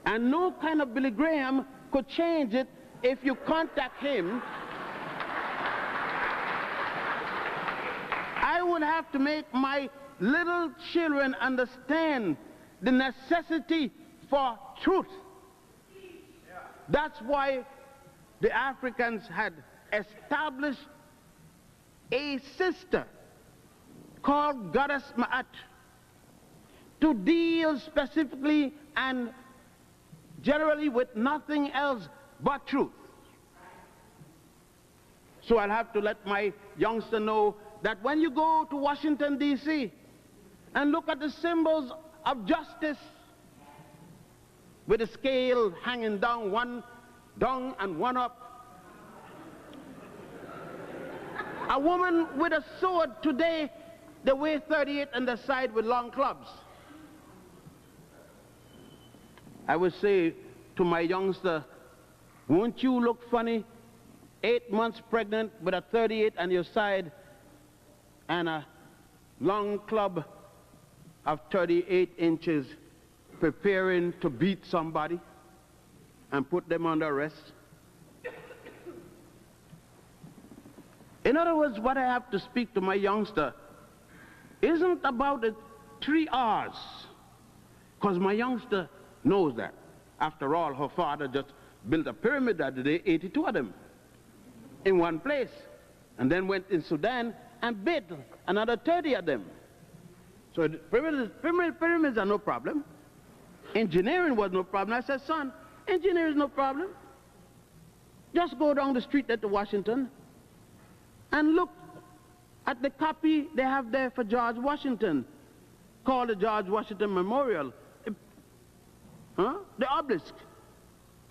And no kind of Billy Graham could change it if you contact him. I would have to make my little children understand the necessity for truth. That's why the Africans had established a sister called Goddess Ma'at to deal specifically and generally with nothing else but truth. So I'll have to let my youngster know that when you go to Washington, D.C. and look at the symbols of justice with a scale hanging down, one down and one up. A woman with a sword today, they weigh 38 on the side with long clubs. I would say to my youngster, won't you look funny, 8 months pregnant with a 38 on your side and a long club of 38 inches preparing to beat somebody and put them under arrest. In other words, what I have to speak to my youngster isn't about the 3 R's, because my youngster knows that. After all, her father just built a pyramid that day, 82 of them, in one place, and then went in Sudan and built another 30 of them. So the pyramids are no problem. Engineering was no problem. I said, son, engineering is no problem. Just go down the street at Washington and look at the copy they have there for George Washington, called the George Washington Memorial. The obelisk.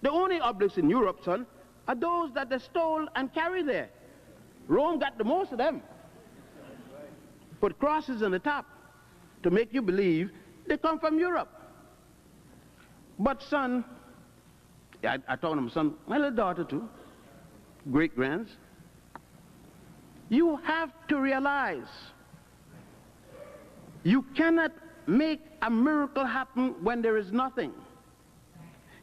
The only obelisks in Europe, son, are those that they stole and carried there. Rome got the most of them. Put crosses on the top to make you believe they come from Europe. But son, I told him, son, my little daughter too, great-grands, you have to realize you cannot make a miracle happen when there is nothing.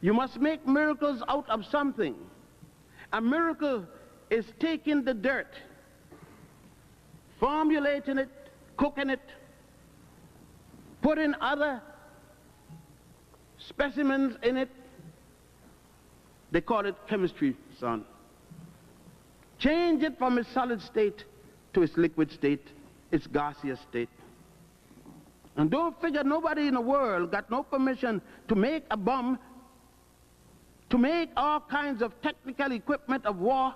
You must make miracles out of something. A miracle is taking the dirt, formulating it, cooking it, putting other specimens in it. They call it chemistry, son. Change it from its solid state to its liquid state, its gaseous state. And don't figure nobody in the world got no permission to make a bomb, to make all kinds of technical equipment of war,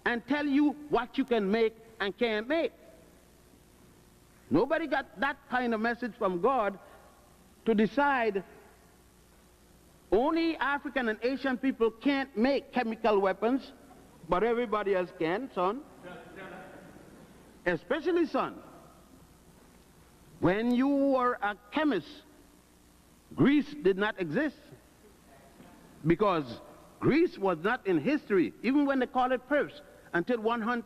and tell you what you can make and can't make. Nobody got that kind of message from God to decide only African and Asian people can't make chemical weapons, but everybody else can, son. Especially, son, when you were a chemist, Greece did not exist, because Greece was not in history, even when they call it first, until 1000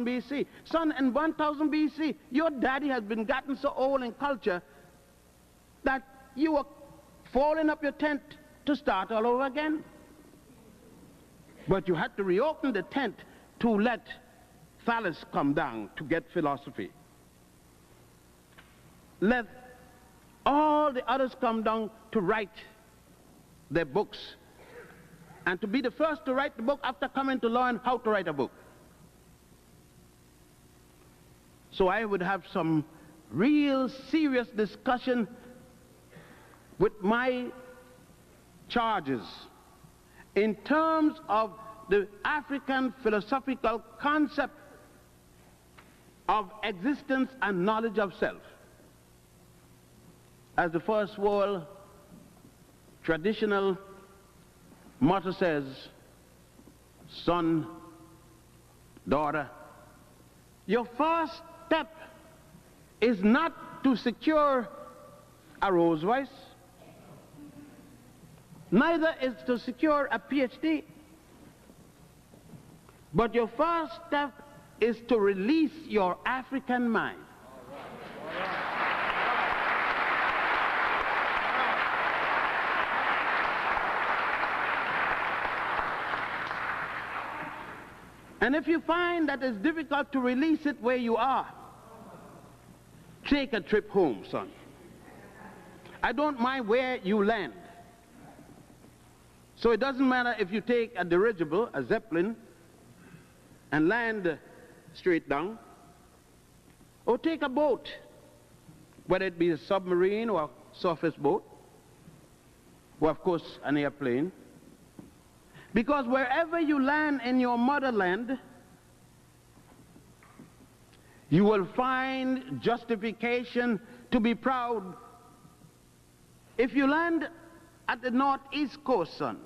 BC. Son, in 1000 BC, your daddy has been gotten so old in culture that you were folding up your tent to start all over again. But you had to reopen the tent to let Thales come down to get philosophy. Let all the others come down to write their books, and to be the first to write the book after coming to learn how to write a book. So I would have some real serious discussion with my charges in terms of the African philosophical concept of existence and knowledge of self. As the First World traditional motto says, son, daughter, your first step is not to secure a Rolls Royce, neither is to secure a PhD, but your first step is to release your African mind. And if you find that it's difficult to release it where you are, take a trip home, son. I don't mind where you land. So it doesn't matter if you take a dirigible, a Zeppelin, and land straight down, or take a boat, whether it be a submarine or a surface boat, or of course an airplane. Because wherever you land in your motherland, you will find justification to be proud. If you land at the northeast coast, son,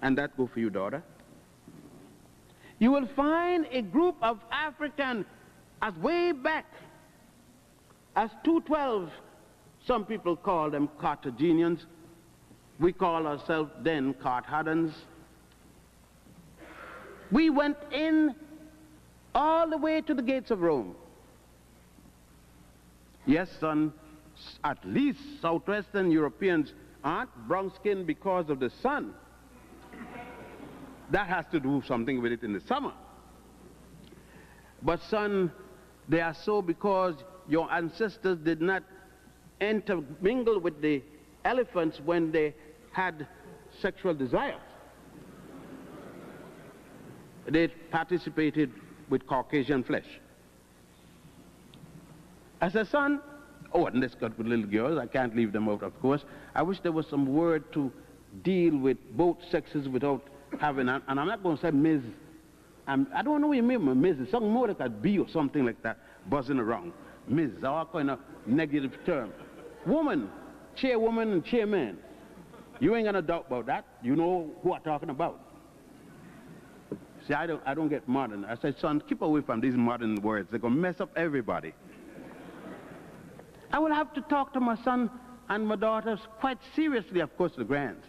and that go for you, daughter, you will find a group of Africans as way back as 212. Some people call them Carthaginians. We call ourselves then Carthaginians. We went in all the way to the gates of Rome. Yes, son, at least Southwestern Europeans aren't brown-skinned because of the sun. That has to do something with it in the summer. But son, they are so because your ancestors did not intermingle with the elephants when they had sexual desires. They participated with Caucasian flesh. As a son, oh, and this got with little girls, I can't leave them out, of course. I wish there was some word to deal with both sexes without having, and I'm not going to say Ms. I don't know what you mean by Ms. It's something more like a B or something like that, buzzing around. Ms. all kind of negative term. Woman, chairwoman and chairman. You ain't gonna doubt about that. You know who I'm talking about. See, I don't get modern. I said, son, keep away from these modern words. They're gonna mess up everybody. I will have to talk to my son and my daughters quite seriously, of course, the grands.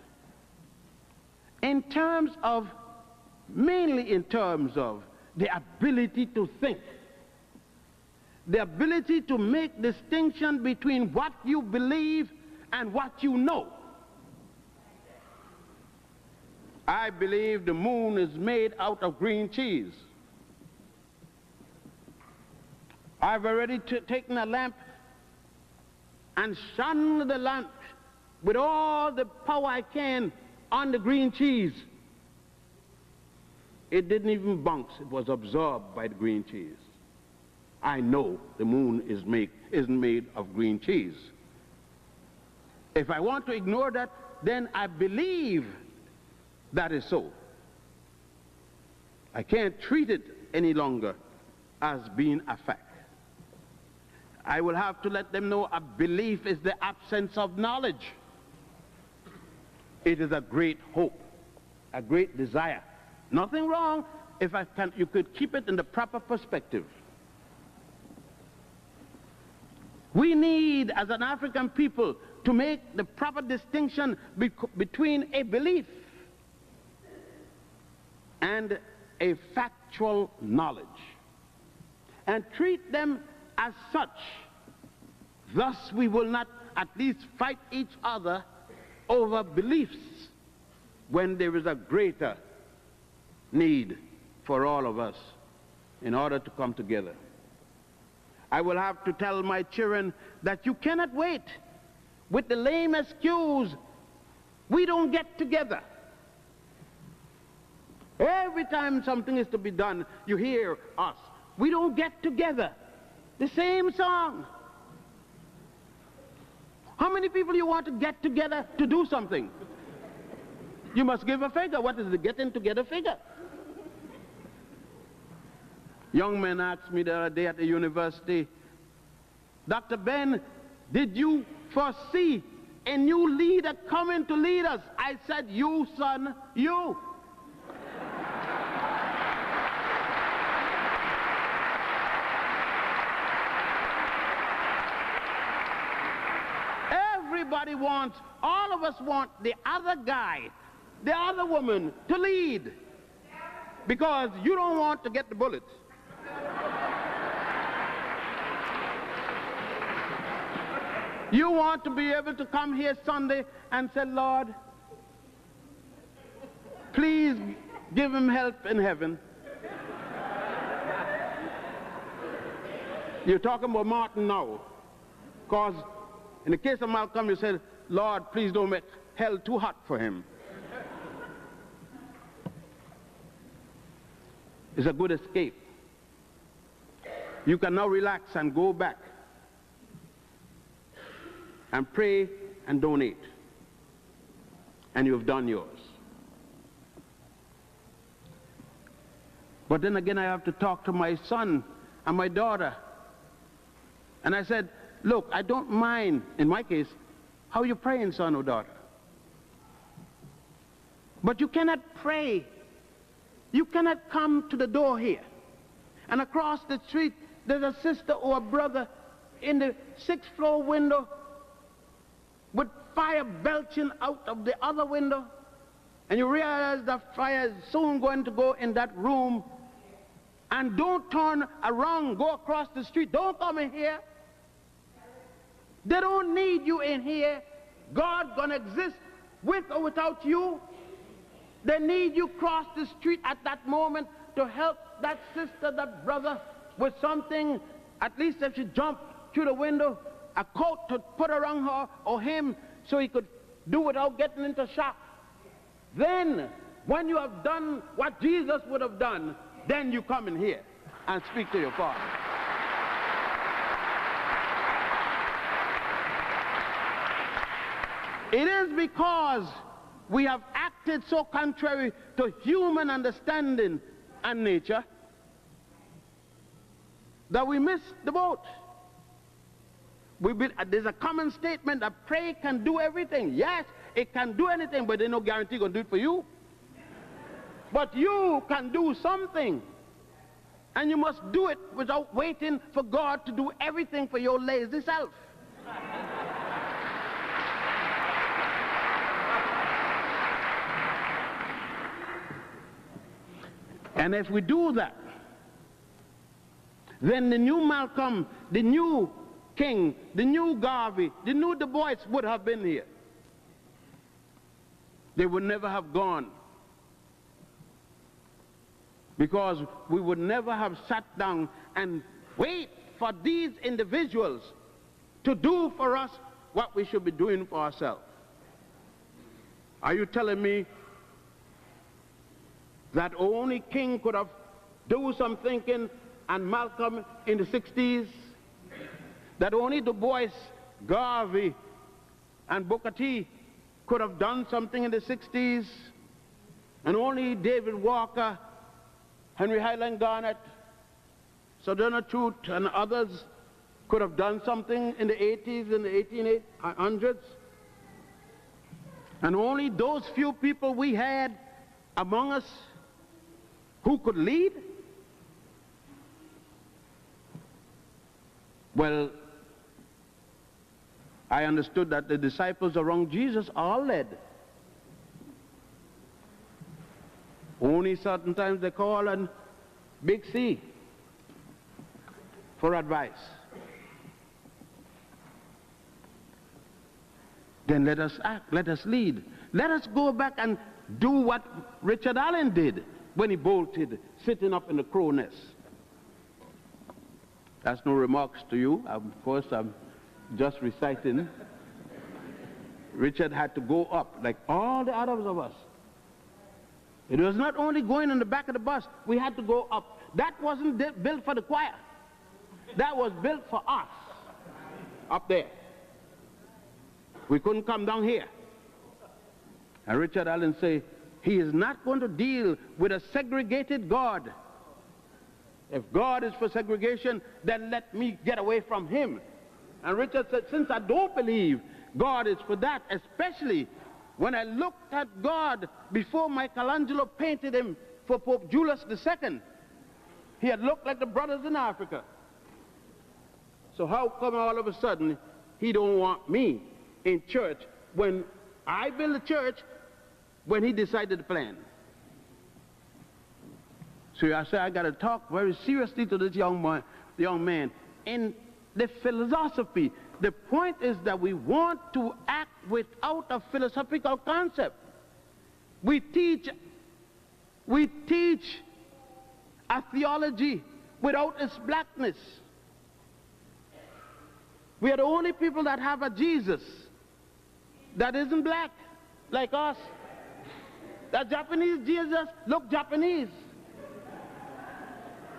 In terms of, mainly in terms of the ability to think. The ability to make distinction between what you believe and what you know. I believe the moon is made out of green cheese. I've already taken a lamp and shone the lamp with all the power I can on the green cheese. It didn't even bounce. It was absorbed by the green cheese. I know the moon isn't made of green cheese. If I want to ignore that, then I believe that is so. I can't treat it any longer as being a fact. I will have to let them know a belief is the absence of knowledge. It is a great hope, a great desire. Nothing wrong if you could keep it in the proper perspective. We need, as an African people, to make the proper distinction between a belief and a factual knowledge, and treat them as such. Thus we will not at least fight each other over beliefs when there is a greater need for all of us in order to come together. I will have to tell my children that you cannot wait with the lame excuse, we don't get together. Every time something is to be done, you hear us, we don't get together. The same song. How many people you want to get together to do something? You must give a figure. What is the getting together figure? Young men asked me the other day at the university, Dr. Ben, did you foresee a new leader coming to lead us? I said, you, son, you. Everybody wants, all of us want the other guy, the other woman to lead, because you don't want to get the bullets. You want to be able to come here Sunday and say, Lord, please give him help in heaven. You're talking about Martin now, because in the case of Malcolm, you said, Lord, please don't make hell too hot for him. It's a good escape. You can now relax and go back and pray and donate. And you've done yours. But then again, I have to talk to my son and my daughter. And I said, look, I don't mind, in my case, how you praying, son or daughter. But you cannot pray. You cannot come to the door here. And across the street, there's a sister or a brother in the 6th floor window with fire belching out of the other window. And you realize that fire is soon going to go in that room And don't turn around, go across the street. Don't come in here. They don't need you in here. God gonna exist with or without you. They need you cross the street at that moment to help that sister, that brother with something. At least if she jumped through the window, a coat to put around her or him so he could do without getting into shock. Then, when you have done what Jesus would have done, then you come in here and speak to your Father. It is because we have acted so contrary to human understanding and nature that we miss the boat. There's a common statement that prayer can do everything. Yes, it can do anything, but there's no guarantee it's going to do it for you. But you can do something. And you must do it without waiting for God to do everything for your lazy self. And if we do that, then the new Malcolm, the new King, the new Garvey, the new Du Bois would have been here. They would never have gone. Because we would never have sat down and wait for these individuals to do for us what we should be doing for ourselves. Are you telling me that only King could have done some thinking and Malcolm in the 60s? That only Du Bois, Garvey, and Booker T could have done something in the 60s? And only David Walker, Henry Highland Garnet, Sojourner Truth, and others could have done something in the 80s and the 1800s? And only those few people we had among us who could lead? Well, I understood that the disciples around Jesus all led. Only certain times they call on Big C for advice. Then let us act, let us lead. Let us go back and do what Richard Allen did when he bolted, sitting up in the crow nest. That's no remarks to you. Of course, I'm just reciting. Richard had to go up like all the others of us. It was not only going on the back of the bus, we had to go up. That wasn't built for the choir. That was built for us up there. We couldn't come down here. And Richard Allen said, he is not going to deal with a segregated God. If God is for segregation, then let me get away from him. And Richard said, since I don't believe God is for that, especially when I looked at God before Michelangelo painted him for Pope Julius II, he had looked like the brothers in Africa. So how come all of a sudden he don't want me in church when I built a church when he decided to plan? So I said, I got to talk very seriously to this young man. In the philosophy, the point is that we want to act without a philosophical concept. We teach a theology without its blackness. We are the only people that have a Jesus that isn't black, like us. The Japanese Jesus look Japanese.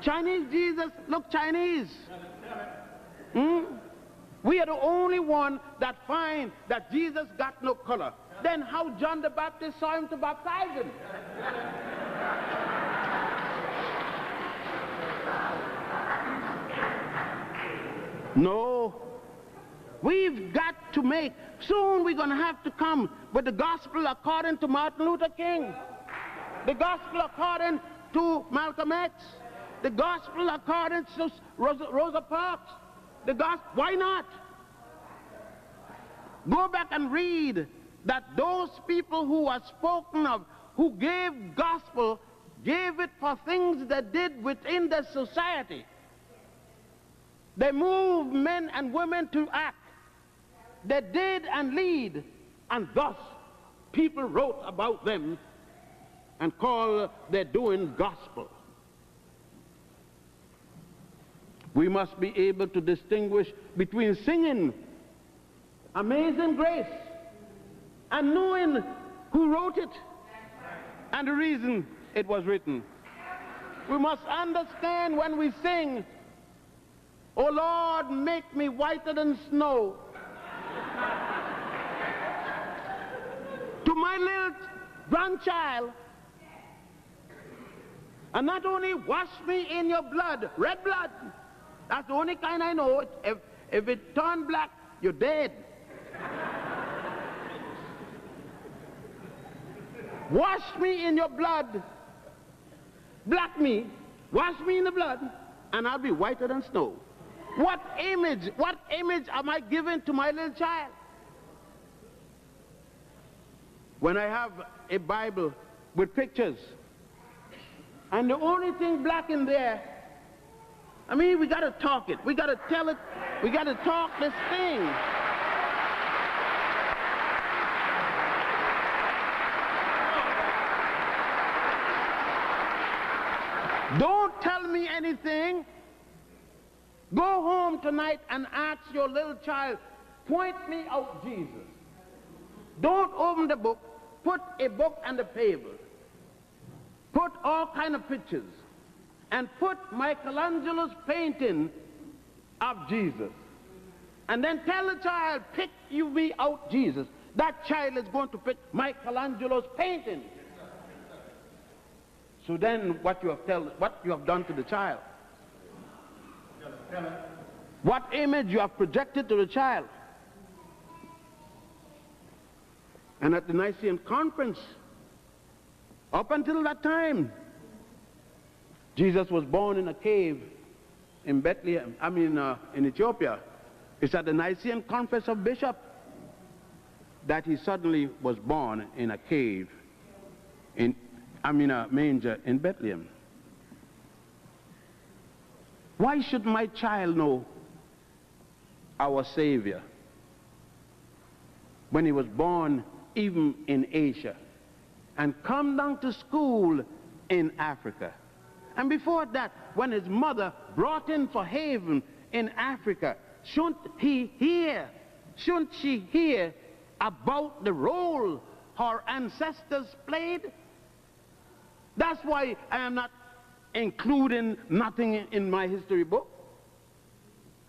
Chinese Jesus look Chinese. We are the only one that find that Jesus got no color. Then how John the Baptist saw him to baptize him? No. We've got to make, soon we're going to have to come with the gospel according to Martin Luther King, the gospel according to Malcolm X, the gospel according to Rosa Parks, the gospel. Why not? Go back and read that those people who are spoken of, who gave gospel gave it for things they did within the society. They moved men and women to act. They did and lead, and thus people wrote about them and called their doing gospel. We must be able to distinguish between singing Amazing Grace and knowing who wrote it and the reason it was written. We must understand when we sing, "Oh Lord, make me whiter than snow," to my little grandchild, and not only wash me in your blood, red blood, that's the only kind I know. If it turned black, you're dead. Wash me in your blood, black me, wash me in the blood, and I'll be whiter than snow. What image am I giving to my little child? When I have a Bible with pictures, and the only thing black in there, I mean, we got to talk it. We got to tell it. We got to talk this thing. Don't tell me anything. Go home tonight and ask your little child, point me out Jesus. Don't open the book. Put a book on the table. Put all kind of pictures. And put Michelangelo's painting of Jesus. And then tell the child, pick you me out Jesus. That child is going to pick Michelangelo's painting. So then what you have done to the child? What image you have projected to the child? And at the Nicene Conference, up until that time, Jesus was born in a cave in Bethlehem, in Ethiopia. It's at the Nicene Conference of Bishops that he suddenly was born in a cave, a manger in Bethlehem. Why should my child know our Savior when he was born even in Asia and come down to school in Africa? And before that, when his mother brought him for haven in Africa, shouldn't she hear about the role her ancestors played? That's why I am not including nothing in my history book.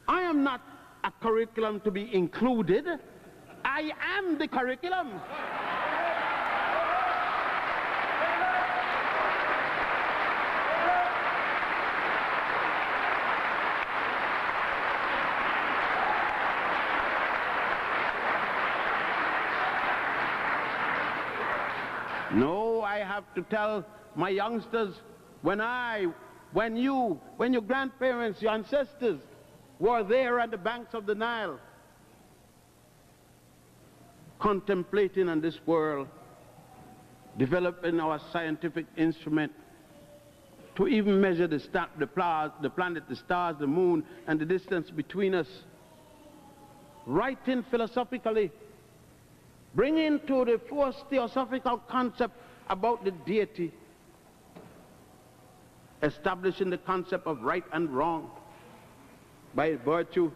I am not a curriculum to be included. I am the curriculum. No, I have to tell my youngsters, when your grandparents, your ancestors were there at the banks of the Nile, contemplating on this world, developing our scientific instrument to even measure the planet, the stars, the moon, and the distance between us, writing philosophically, bringing to the first theosophical concept about the deity, establishing the concept of right and wrong by virtue,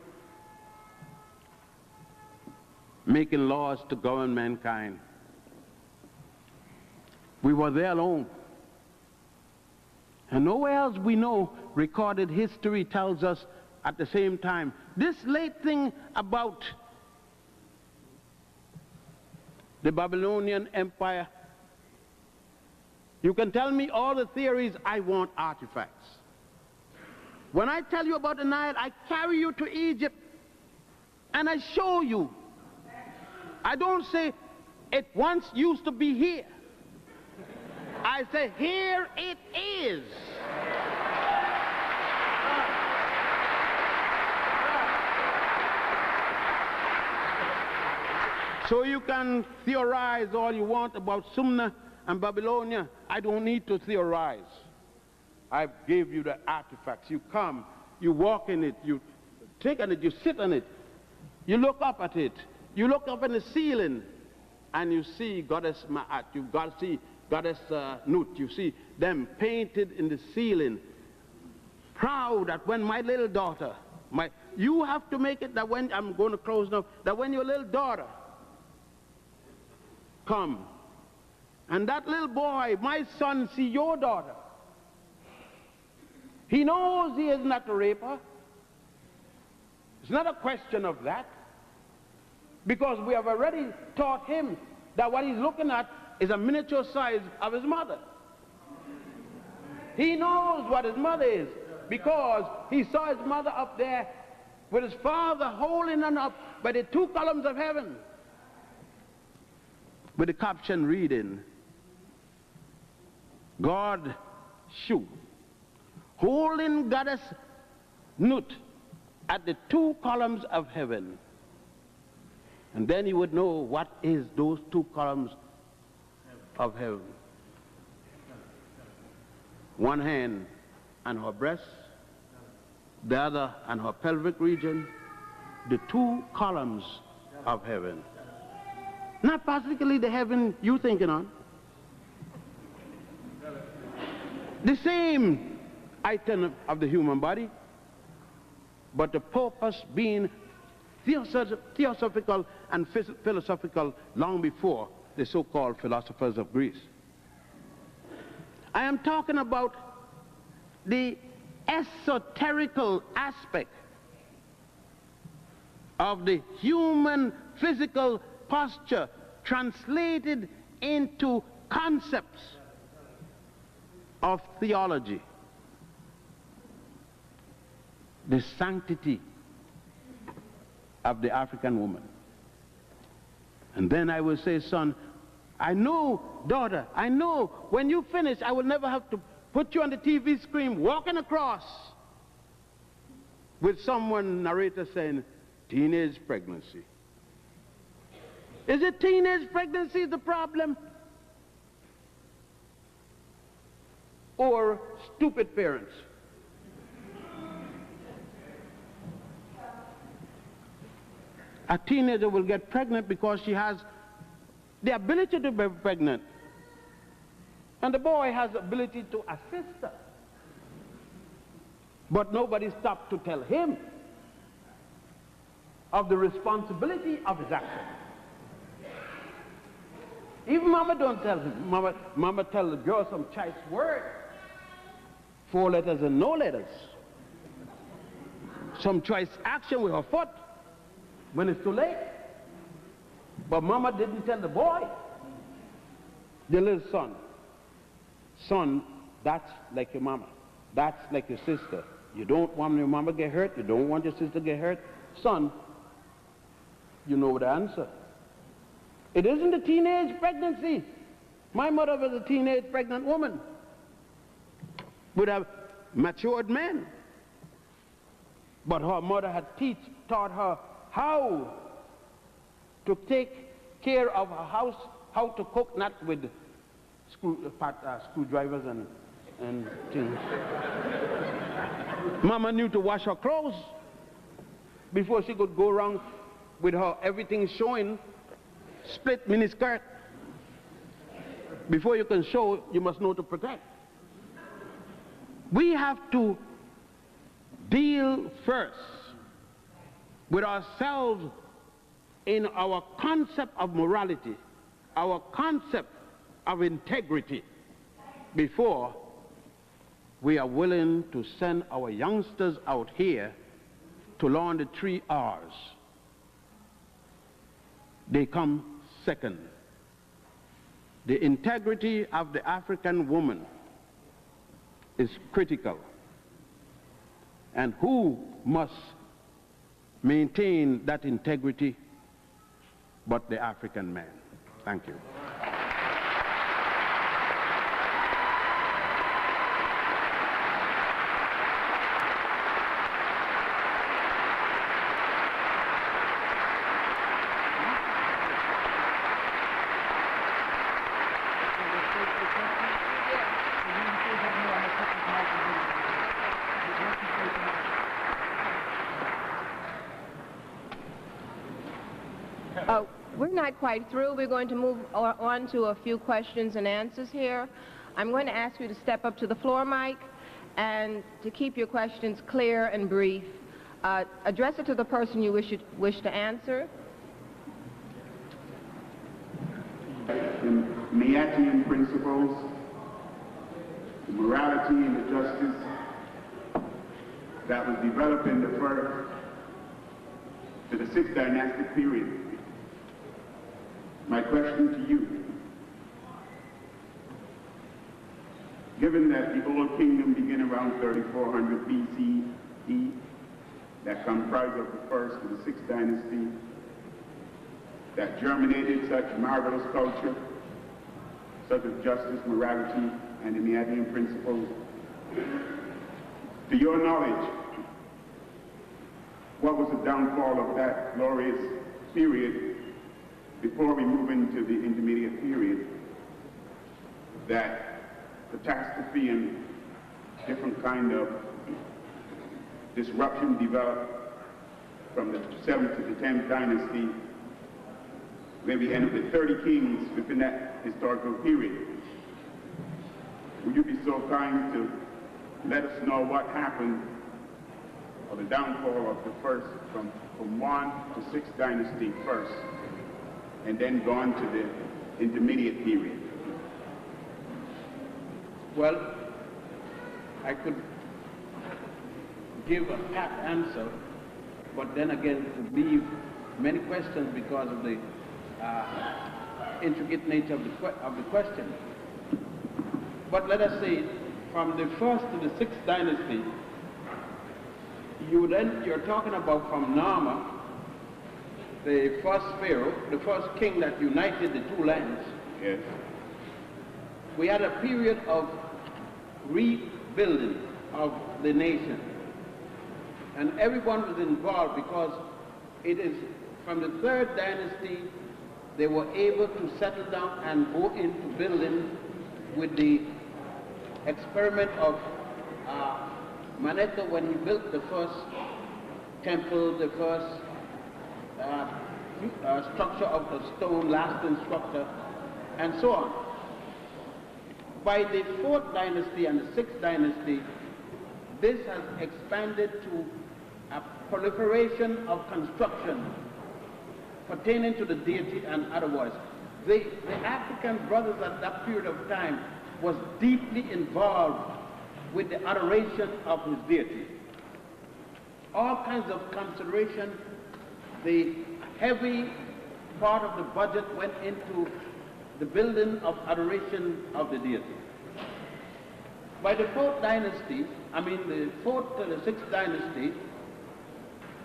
making laws to govern mankind. We were there alone. And nowhere else we know recorded history tells us at the same time. This late thing about the Babylonian Empire, you can tell me all the theories, I want artifacts. When I tell you about the Nile, I carry you to Egypt and I show you. I don't say it once used to be here. I say here it is. So you can theorize all you want about Sumner and Babylonia, I don't need to theorize. I gave you the artifacts. You come, you walk in it, you take on it, you sit on it, you look up at it, you look up in the ceiling, and you see Goddess Ma'at, you see Goddess Nut, you see them painted in the ceiling. Proud that when my little daughter, you have to make it that when, I'm going to close now, that when your little daughter come, and that little boy, my son, see your daughter, he knows he is not a raper. It's not a question of that, because we have already taught him that what he's looking at is a miniature size of his mother. He knows what his mother is, because he saw his mother up there with his father holding her up by the two columns of heaven, with the caption reading, God Shu, holding Goddess Nut at the two columns of heaven. And then you would know what is those two columns of heaven. One hand on her breast, the other on her pelvic region, the two columns of heaven. Not particularly the heaven you're thinking on. The same item of the human body, but the purpose being theosophical and philosophical long before the so-called philosophers of Greece. I am talking about the esoterical aspect of the human physical posture translated into concepts of theology. The sanctity of the African woman. And then I will say, son, I know, daughter, I know when you finish, I will never have to put you on the TV screen walking across with someone, narrator, saying, teenage pregnancy. Is it teenage pregnancy the problem? Or stupid parents? A teenager will get pregnant because she has the ability to be pregnant. And the boy has the ability to assist her. But nobody stopped to tell him of the responsibility of his action. Even mama don't tell him. Mama tell the girl some choice word. 4 letters and no letters. Some choice action with her foot when it's too late. But mama didn't tell the boy, the little son, son, that's like your mama. That's like your sister. You don't want your mama to get hurt. You don't want your sister to get hurt. Son, you know the answer. It isn't a teenage pregnancy. My mother was a teenage pregnant woman with a matured man. But her mother had taught her how to take care of her house, how to cook, not with screwdrivers and things. Mama knew to wash her clothes before she could go around with her everything showing, split miniskirt. Before you can show, you must know to protect. We have to deal first with ourselves in our concept of morality, our concept of integrity, before we are willing to send our youngsters out here to learn the 3 R's. They come second. The integrity of the African woman is critical. And who must maintain that integrity but the African man? Thank you. We're not quite through. We're going to move on to a few questions and answers here. I'm going to ask you to step up to the floor mic and to keep your questions clear and brief. Address it to the person you wish to answer. The Mhenga principles, the morality and the justice that was developed in the first to the 6th dynastic period. My question to you, given that the Old Kingdom began around 3400 BCE, that comprised of the 1st to the 6th dynasty, that germinated such marvelous culture, such as justice, morality, and the Mhenga principles, to your knowledge, what was the downfall of that glorious period before we move into the intermediate period, that catastrophe and different kind of disruption developed from the 7th to the 10th dynasty, where we end up with 30 kings within that historical period. Would you be so kind to let us know what happened, or the downfall of the first, from 1 to 6th dynasty first, and then go on to the intermediate period? Well, I could give a pat answer, but then again to leave many questions because of the intricate nature of the question. But let us say, from the 1st to the 6th dynasty, you're talking about from Nama, the first pharaoh, the first king that united the two lands. Yes. We had a period of rebuilding of the nation. And everyone was involved because it is from the 3rd dynasty they were able to settle down and go into building with the experiment of Manetho when he built the first temple, the first structure of the stone, lasting structure, and so on. By the 4th dynasty and the 6th dynasty, this has expanded to a proliferation of construction pertaining to the deity and otherwise. The African brothers at that period of time was deeply involved with the adoration of his deity. All kinds of consideration. The heavy part of the budget went into the building of adoration of the deity. By the 4th dynasty, the 4th to the 6th dynasty,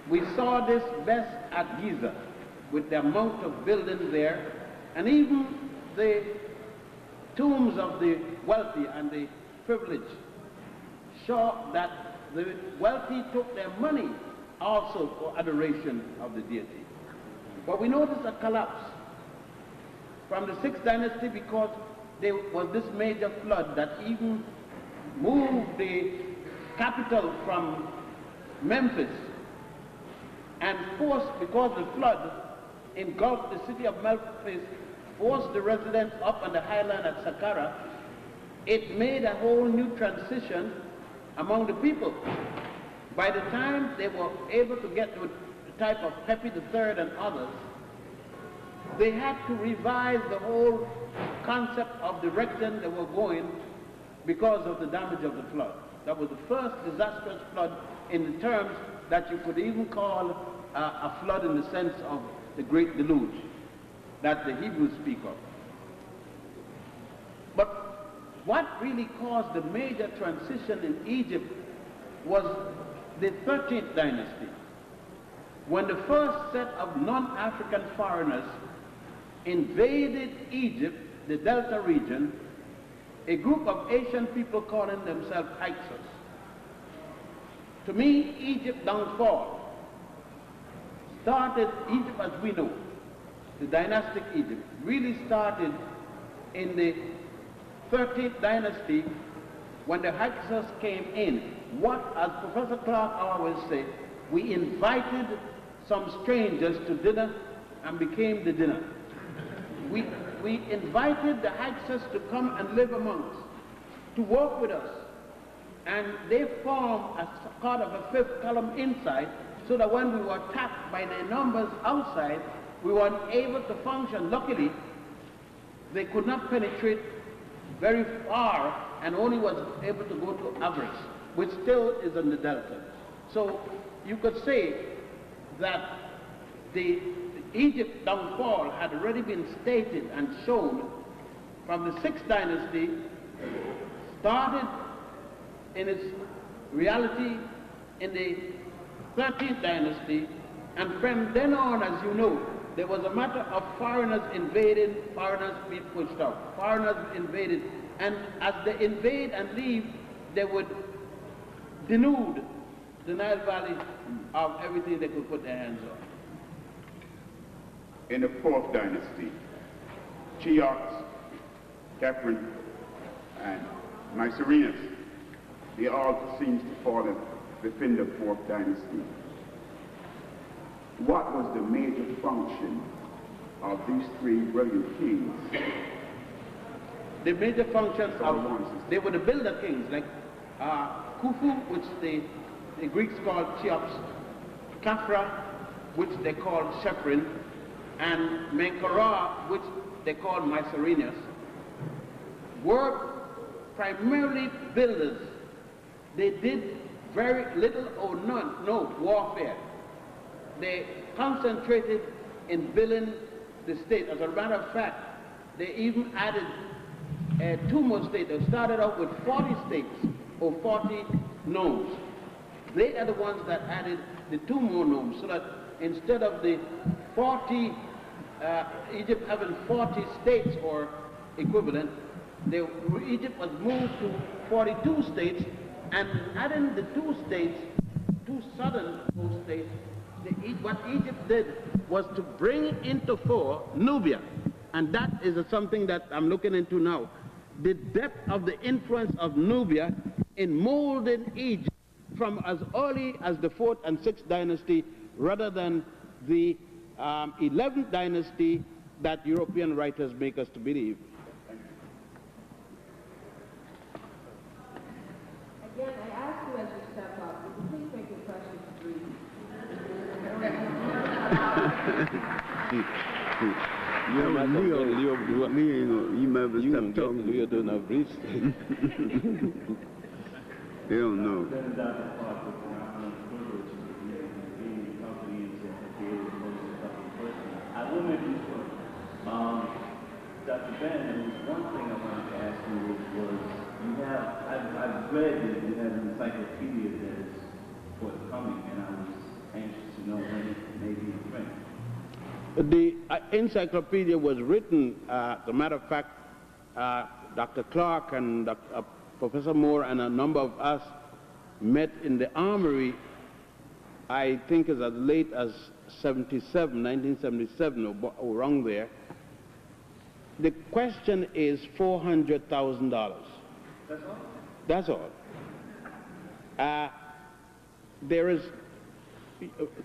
we saw this best at Giza with the amount of buildings there, and even the tombs of the wealthy and the privileged show that the wealthy took their money also for adoration of the deity. But we notice a collapse from the 6th dynasty because there was this major flood that even moved the capital from Memphis and forced, because the flood engulfed the city of Memphis, forced the residents up on the highland at Saqqara. It made a whole new transition among the people. By the time they were able to get to the type of Pepi III and others, they had to revise the whole concept of direction they were going because of the damage of the flood. That was the first disastrous flood in the terms that you could even call a flood in the sense of the Great Deluge that the Hebrews speak of. But what really caused the major transition in Egypt was the 13th dynasty, when the first set of non-African foreigners invaded Egypt, the Delta region, a group of Asian people calling themselves Hyksos. To me, Egypt's downfall started, Egypt as we know, the dynastic Egypt, really started in the 13th dynasty when the Hyksos came in. What, as Professor Clarke always said, we invited some strangers to dinner and became the dinner. We invited the Hyksos to come and live among us, to work with us. And they formed as part of a fifth column inside, so that when we were attacked by their numbers outside, we were able to function. Luckily, they could not penetrate very far and only was able to go to Avarice, which still is in the Delta. So you could say that the Egypt downfall had already been stated and shown from the 6th dynasty, started in its reality in the 13th dynasty, and from then on, as you know, there was a matter of foreigners invading, foreigners being pushed out, foreigners invaded, and as they invade and leave, they would denude the Nile Valley of everything they could put their hands on. In the 4th dynasty, Cheops, Khephren, and Mycerinus, they all seems to fall within the 4th dynasty. What was the major function of these three brilliant kings? The major functions of, they were the builder kings, like Khufu, which the Greeks called Cheops, Khafra, which they called Khephren, and Menkaura, which they called Mycerinus, were primarily builders. They did very little or no warfare. They concentrated in building the state. As a matter of fact, they even added 2 more states. They started out with 40 states or 40 nomes. They are the ones that added the 2 more nomes, so that instead of the 40, Egypt having 40 states or equivalent, Egypt was moved to 42 states, and adding the 2 states, 2 southern states, what Egypt did was to bring into fore Nubia, and that is something that I'm looking into now. The depth of the influence of Nubia in molding Egypt from as early as the 4th and 6th dynasty, rather than the 11th dynasty that European writers make us to believe. Again, I ask you as you step up, would you please make your questions brief? You don't have briefs. They don't know. I will make this one. Dr. Ben, there was one thing I wanted to ask you, which was, you have, I've read that you have an encyclopedia that is forthcoming, and I was anxious to know when it may be in print. The encyclopedia was written, as a matter of fact, Dr. Clarke and Professor Moore and a number of us met in the Armory, I think as late as 1977 or around there. The question is $400,000. That's all? That's all. There is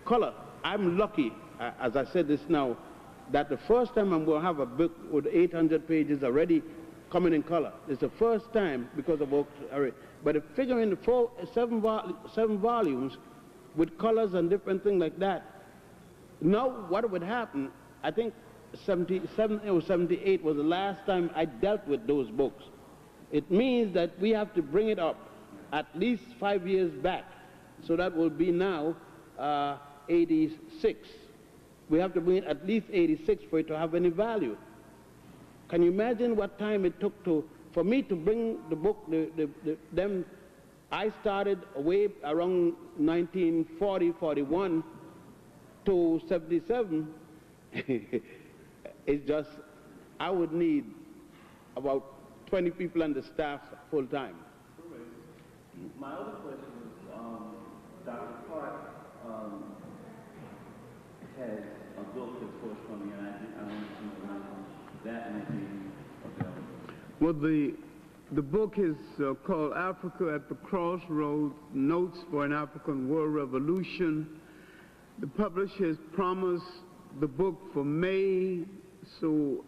color. I'm lucky, as I said this now, that the first time I'm going to have a book with 800 pages already coming in color. It's the first time because of but if figuring the 7 volumes with colors and different things like that, now what would happen, I think 77 or 78 was the last time I dealt with those books. It means that we have to bring it up at least 5 years back. So that will be now 86. We have to bring it at least 86 for it to have any value. Can you imagine what time it took for me to bring the book, them? I started way around 1940, 41 to 77. It's just, I would need about 20 people on the staff full time. My other question was, Dr. Clarke has a book that's forthcoming, and I want to know when that might be available. Well, the book is called Africa at the Crossroads, Notes for an African World Revolution. The publisher has promised the book for May, so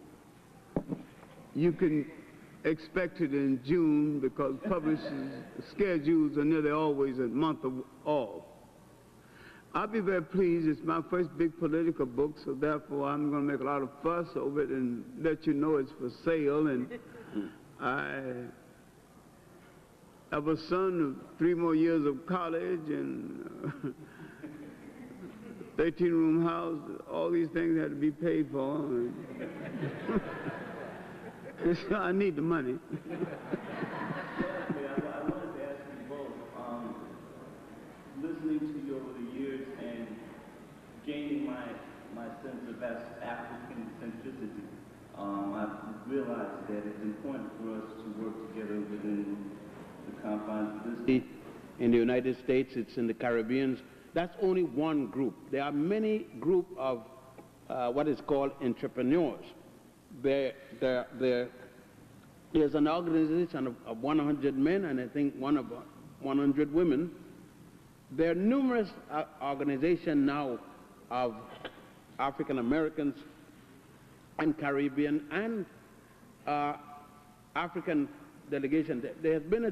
you can expect it in June, because publishers' schedules are nearly always a month off. I'll be very pleased. It's my first big political book, so therefore I'm going to make a lot of fuss over it and let you know it's for sale. And I have a son of 3 more years of college and 13-room house. All these things had to be paid for. So I need the money. I wanted to ask you both, listening to you over the years and gaining my sense of African centricity, I've realized that it's important for us to work together within the confines of this. In the United States, it's in the Caribbean. That's only one group. There are many groups of what is called entrepreneurs. There's an organization of 100 men and I think 100 women. There are numerous organizations now of African Americans and Caribbean and African delegation. There has been a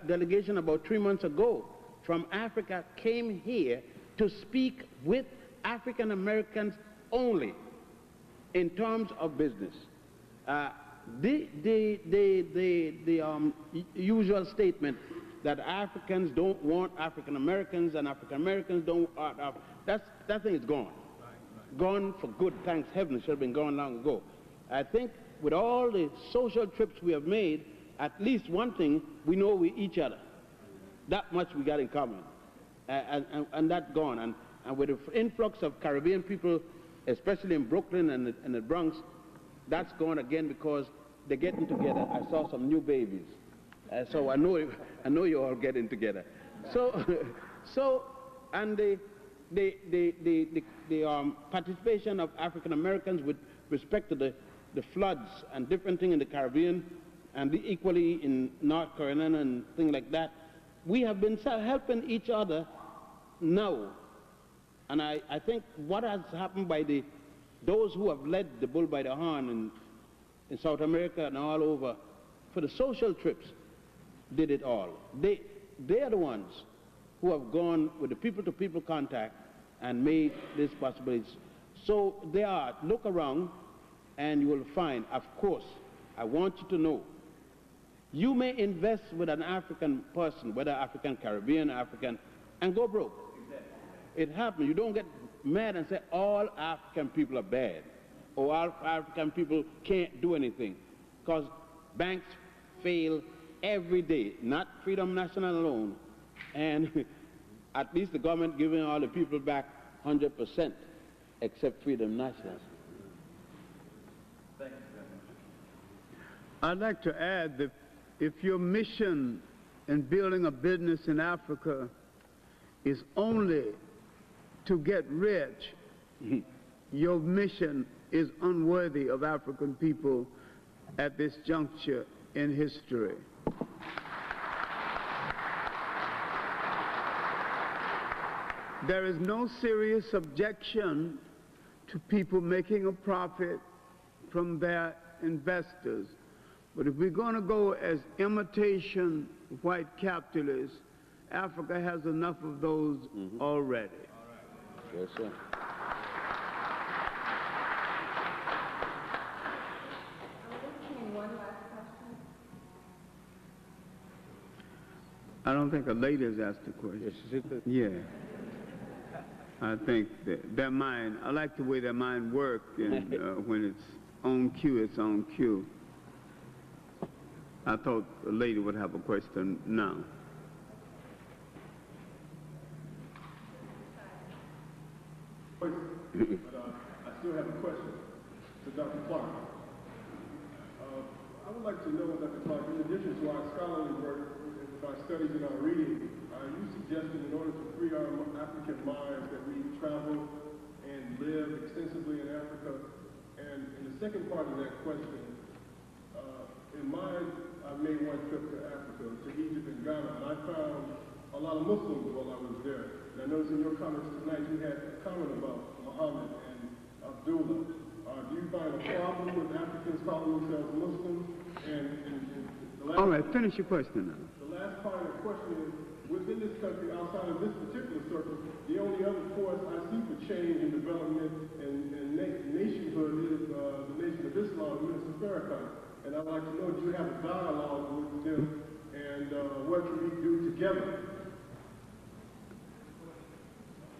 delegation about 3 months ago from Africa came here to speak with African Americans only in terms of business. The usual statement that Africans don't want African Americans and African Americans don't want that thing is gone. Gone for good, thanks heaven. It should have been gone long ago. I think with all the social trips we have made, at least one thing, we know we each other. That much we got in common. And that's gone. And with the influx of Caribbean people, especially in Brooklyn and the Bronx, that's gone again because they're getting together. I saw some new babies. So I know you're all getting together. And the participation of African Americans with respect to the floods and different things in the Caribbean and equally in North Carolina and things like that, we have been helping each other now. And I think what has happened by those who have led the bull by the horn in South America and all over, for the social trips, did it all. They are the ones who have gone with the people-to-people contact and made this possible. So they are, look around and you will find, of course, I want you to know, you may invest with an African person, whether African, Caribbean, African, and go broke. It happens. You don't get mad and say all African people are bad or all African people can't do anything, because banks fail every day, not Freedom National alone, and at least the government giving all the people back 100% except Freedom National. Thank you very much. I'd like to add that if your mission in building a business in Africa is only to get rich, your mission is unworthy of African people at this juncture in history. There is no serious objection to people making a profit from their investors. But if we're going to go as imitation white capitalists, Africa has enough of those already. Yes, sir. I don't think a lady has asked a question. Yeah. I think that their mind, I like the way their mind works, and when it's on cue, it's on cue. I thought a lady would have a question now. But I still have a question to Dr. Clarke. I would like to know, Dr. Clarke, in addition to our scholarly work, our studies and our reading, you suggested in order to free our African minds that we travel and live extensively in Africa. And in the second part of that question, in mine, I made one trip to Africa, to Egypt and Ghana, and I found a lot of Muslims while I was there. And I noticed in your comments tonight you had a comment about Muhammad and Abdullah. Do you find a problem with Africans calling themselves Muslims? And the last, all right, finish your question now. the last part of the question is, within this country, outside of this particular circle, the only other force I see for change and development and nationhood is the Nation of Islam, Minister Farrakhan. And I'd like to know, do you have a dialogue with them, and what can we do together?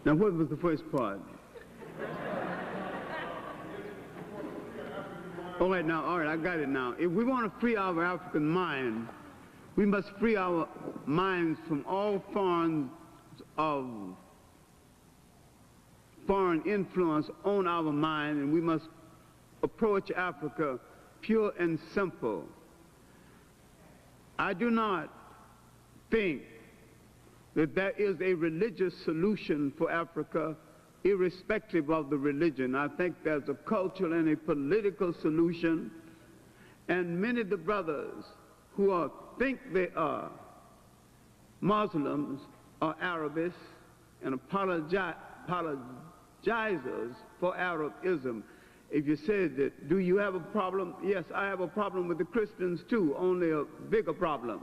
Now, what was the first part? All right, I got it now. If we want to free our African mind, we must free our minds from all forms of foreign influence on our mind, and we must approach Africa pure and simple. I do not think that there is a religious solution for Africa, irrespective of the religion. I think there's a cultural and a political solution, and many of the brothers who think they are Muslims are Arabists and apologizers for Arabism. If you said that, do you have a problem? Yes, I have a problem with the Christians too, only a bigger problem.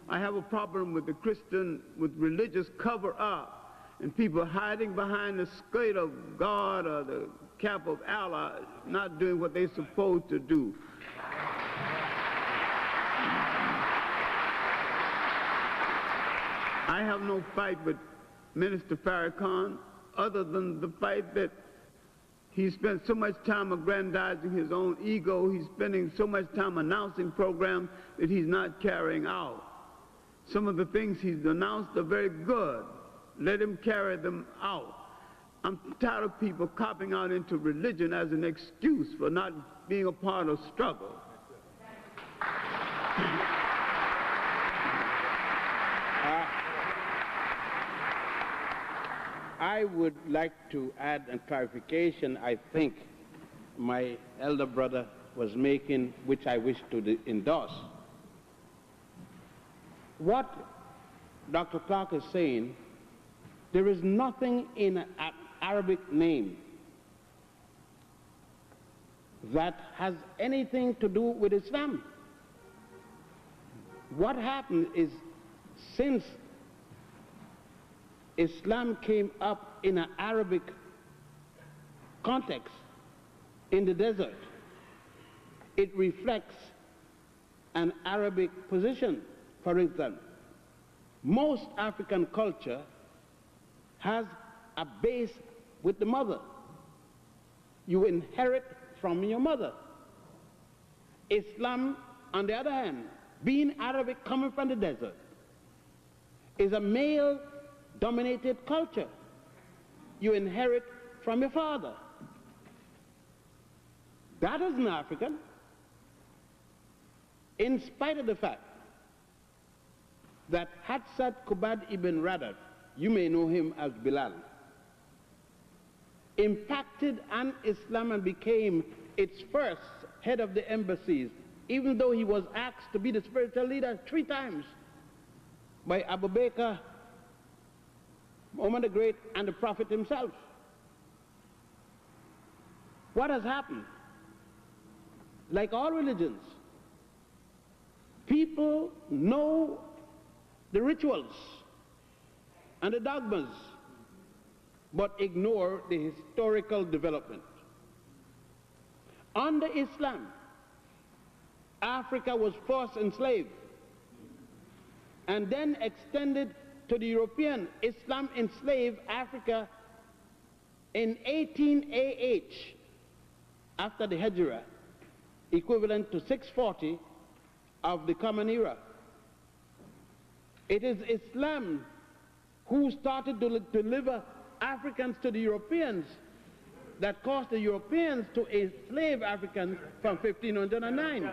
I have a problem with the Christian, with religious cover-up and people hiding behind the skirt of God or the cap of Allah, not doing what they're supposed to do. I have no fight with Minister Farrakhan other than the fight that he spent so much time aggrandizing his own ego. He's spending so much time announcing programs that he's not carrying out. Some of the things he's announced are very good. Let him carry them out. I'm tired of people copping out into religion as an excuse for not being a part of struggle. I would like to add a clarification I think my elder brother was making, which I wish to endorse. What Dr. Clarke is saying, there is nothing in an Arabic name that has anything to do with Islam. What happened is, since Islam came up in an Arabic context in the desert, it reflects an Arabic position. For instance, most African culture has a base with the mother. You inherit from your mother. Islam, on the other hand, being Arabic, coming from the desert, is a male-dominated culture. You inherit from your father. That is an African, in spite of the fact that Hadsad Kubad ibn Radat, you may know him as Bilal, impacted on Islam and became its first head of the embassies, even though he was asked to be the spiritual leader 3 times by Abu Bakr, Muhammad the Great, and the Prophet himself. What has happened? Like all religions, people know the rituals and the dogmas, but ignore the historical development. Under Islam, Africa was first enslaved and then extended to the European. Islam enslaved Africa in 18 AH, after the Hijrah, equivalent to 640 of the Common Era. It is Islam who started to deliver Africans to the Europeans that caused the Europeans to enslave Africans from 1509.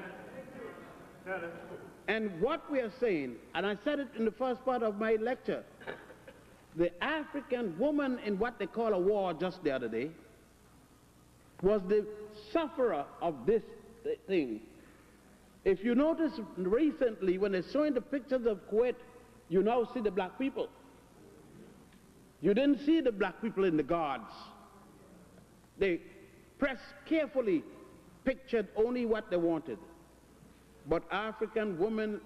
And what we are saying, and I said it in the first part of my lecture, the African woman in what they call a war just the other day was the sufferer of this thing. If you notice recently, when they're showing the pictures of Kuwait, you now see the black people. You didn't see the black people in the guards. They press carefully pictured only what they wanted. But African women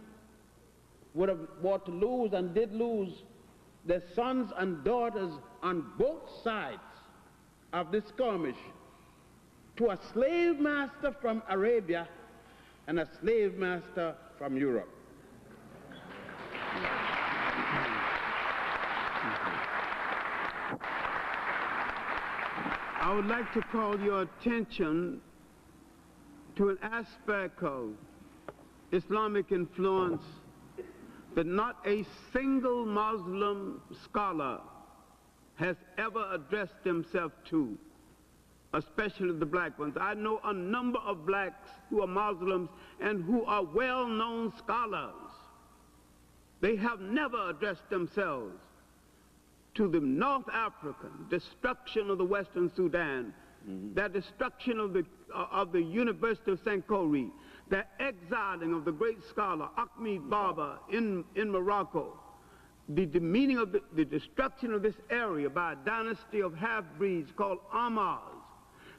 would have fought to lose and did lose their sons and daughters on both sides of this skirmish to a slave master from Arabia and a slave master from Europe. I would like to call your attention to an aspect of Islamic influence that not a single Muslim scholar has ever addressed himself to, especially the black ones. I know a number of blacks who are Muslims and who are well-known scholars. They have never addressed themselves to the North African destruction of the Western Sudan, that destruction of the University of Sankore, the exiling of the great scholar Ahmed Baba in Morocco, the demeaning of the destruction of this area by a dynasty of half-breeds called Ahmars.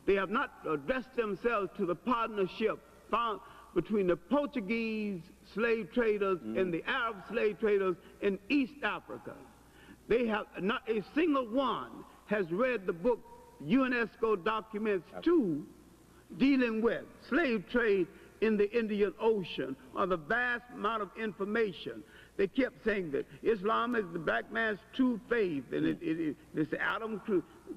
They have not addressed themselves to the partnership found between the Portuguese slave traders and the Arab slave traders in East Africa. They have not a single one has read the book UNESCO Documents 2 dealing with slave trade in the Indian Ocean, or the vast amount of information. They kept saying that Islam is the black man's true faith, and it's Adam,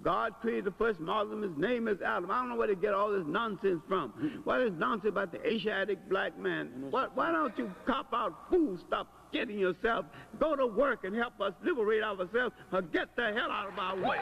God created the first Muslim, his name is Adam. I don't know where they get all this nonsense from. What is nonsense about the Asiatic black man? Why don't you cop out fools, stop kidding yourself, go to work and help us liberate ourselves, or get the hell out of our way.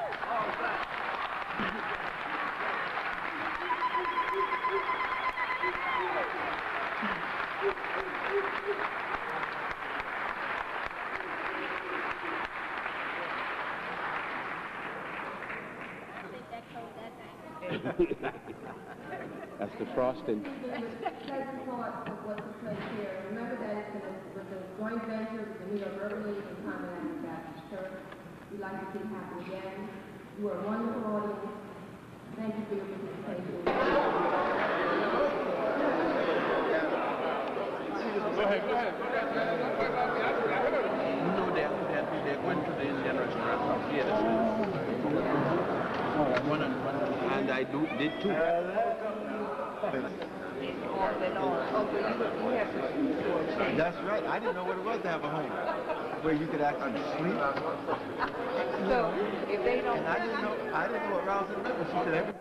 That's the frosting. Second part of what took place here. Remember that it's with the joint venture with the New York Urban League and Common Baptist Church. We'd like to see it happen again. You are a wonderful audience. Thank you for your participation. Go ahead. No, they're going to the Indian restaurant from here. And I did too. That's right. I didn't know what it was to have a home where you could actually sleep. So if they don't, And I didn't know what Rouse remember. She said every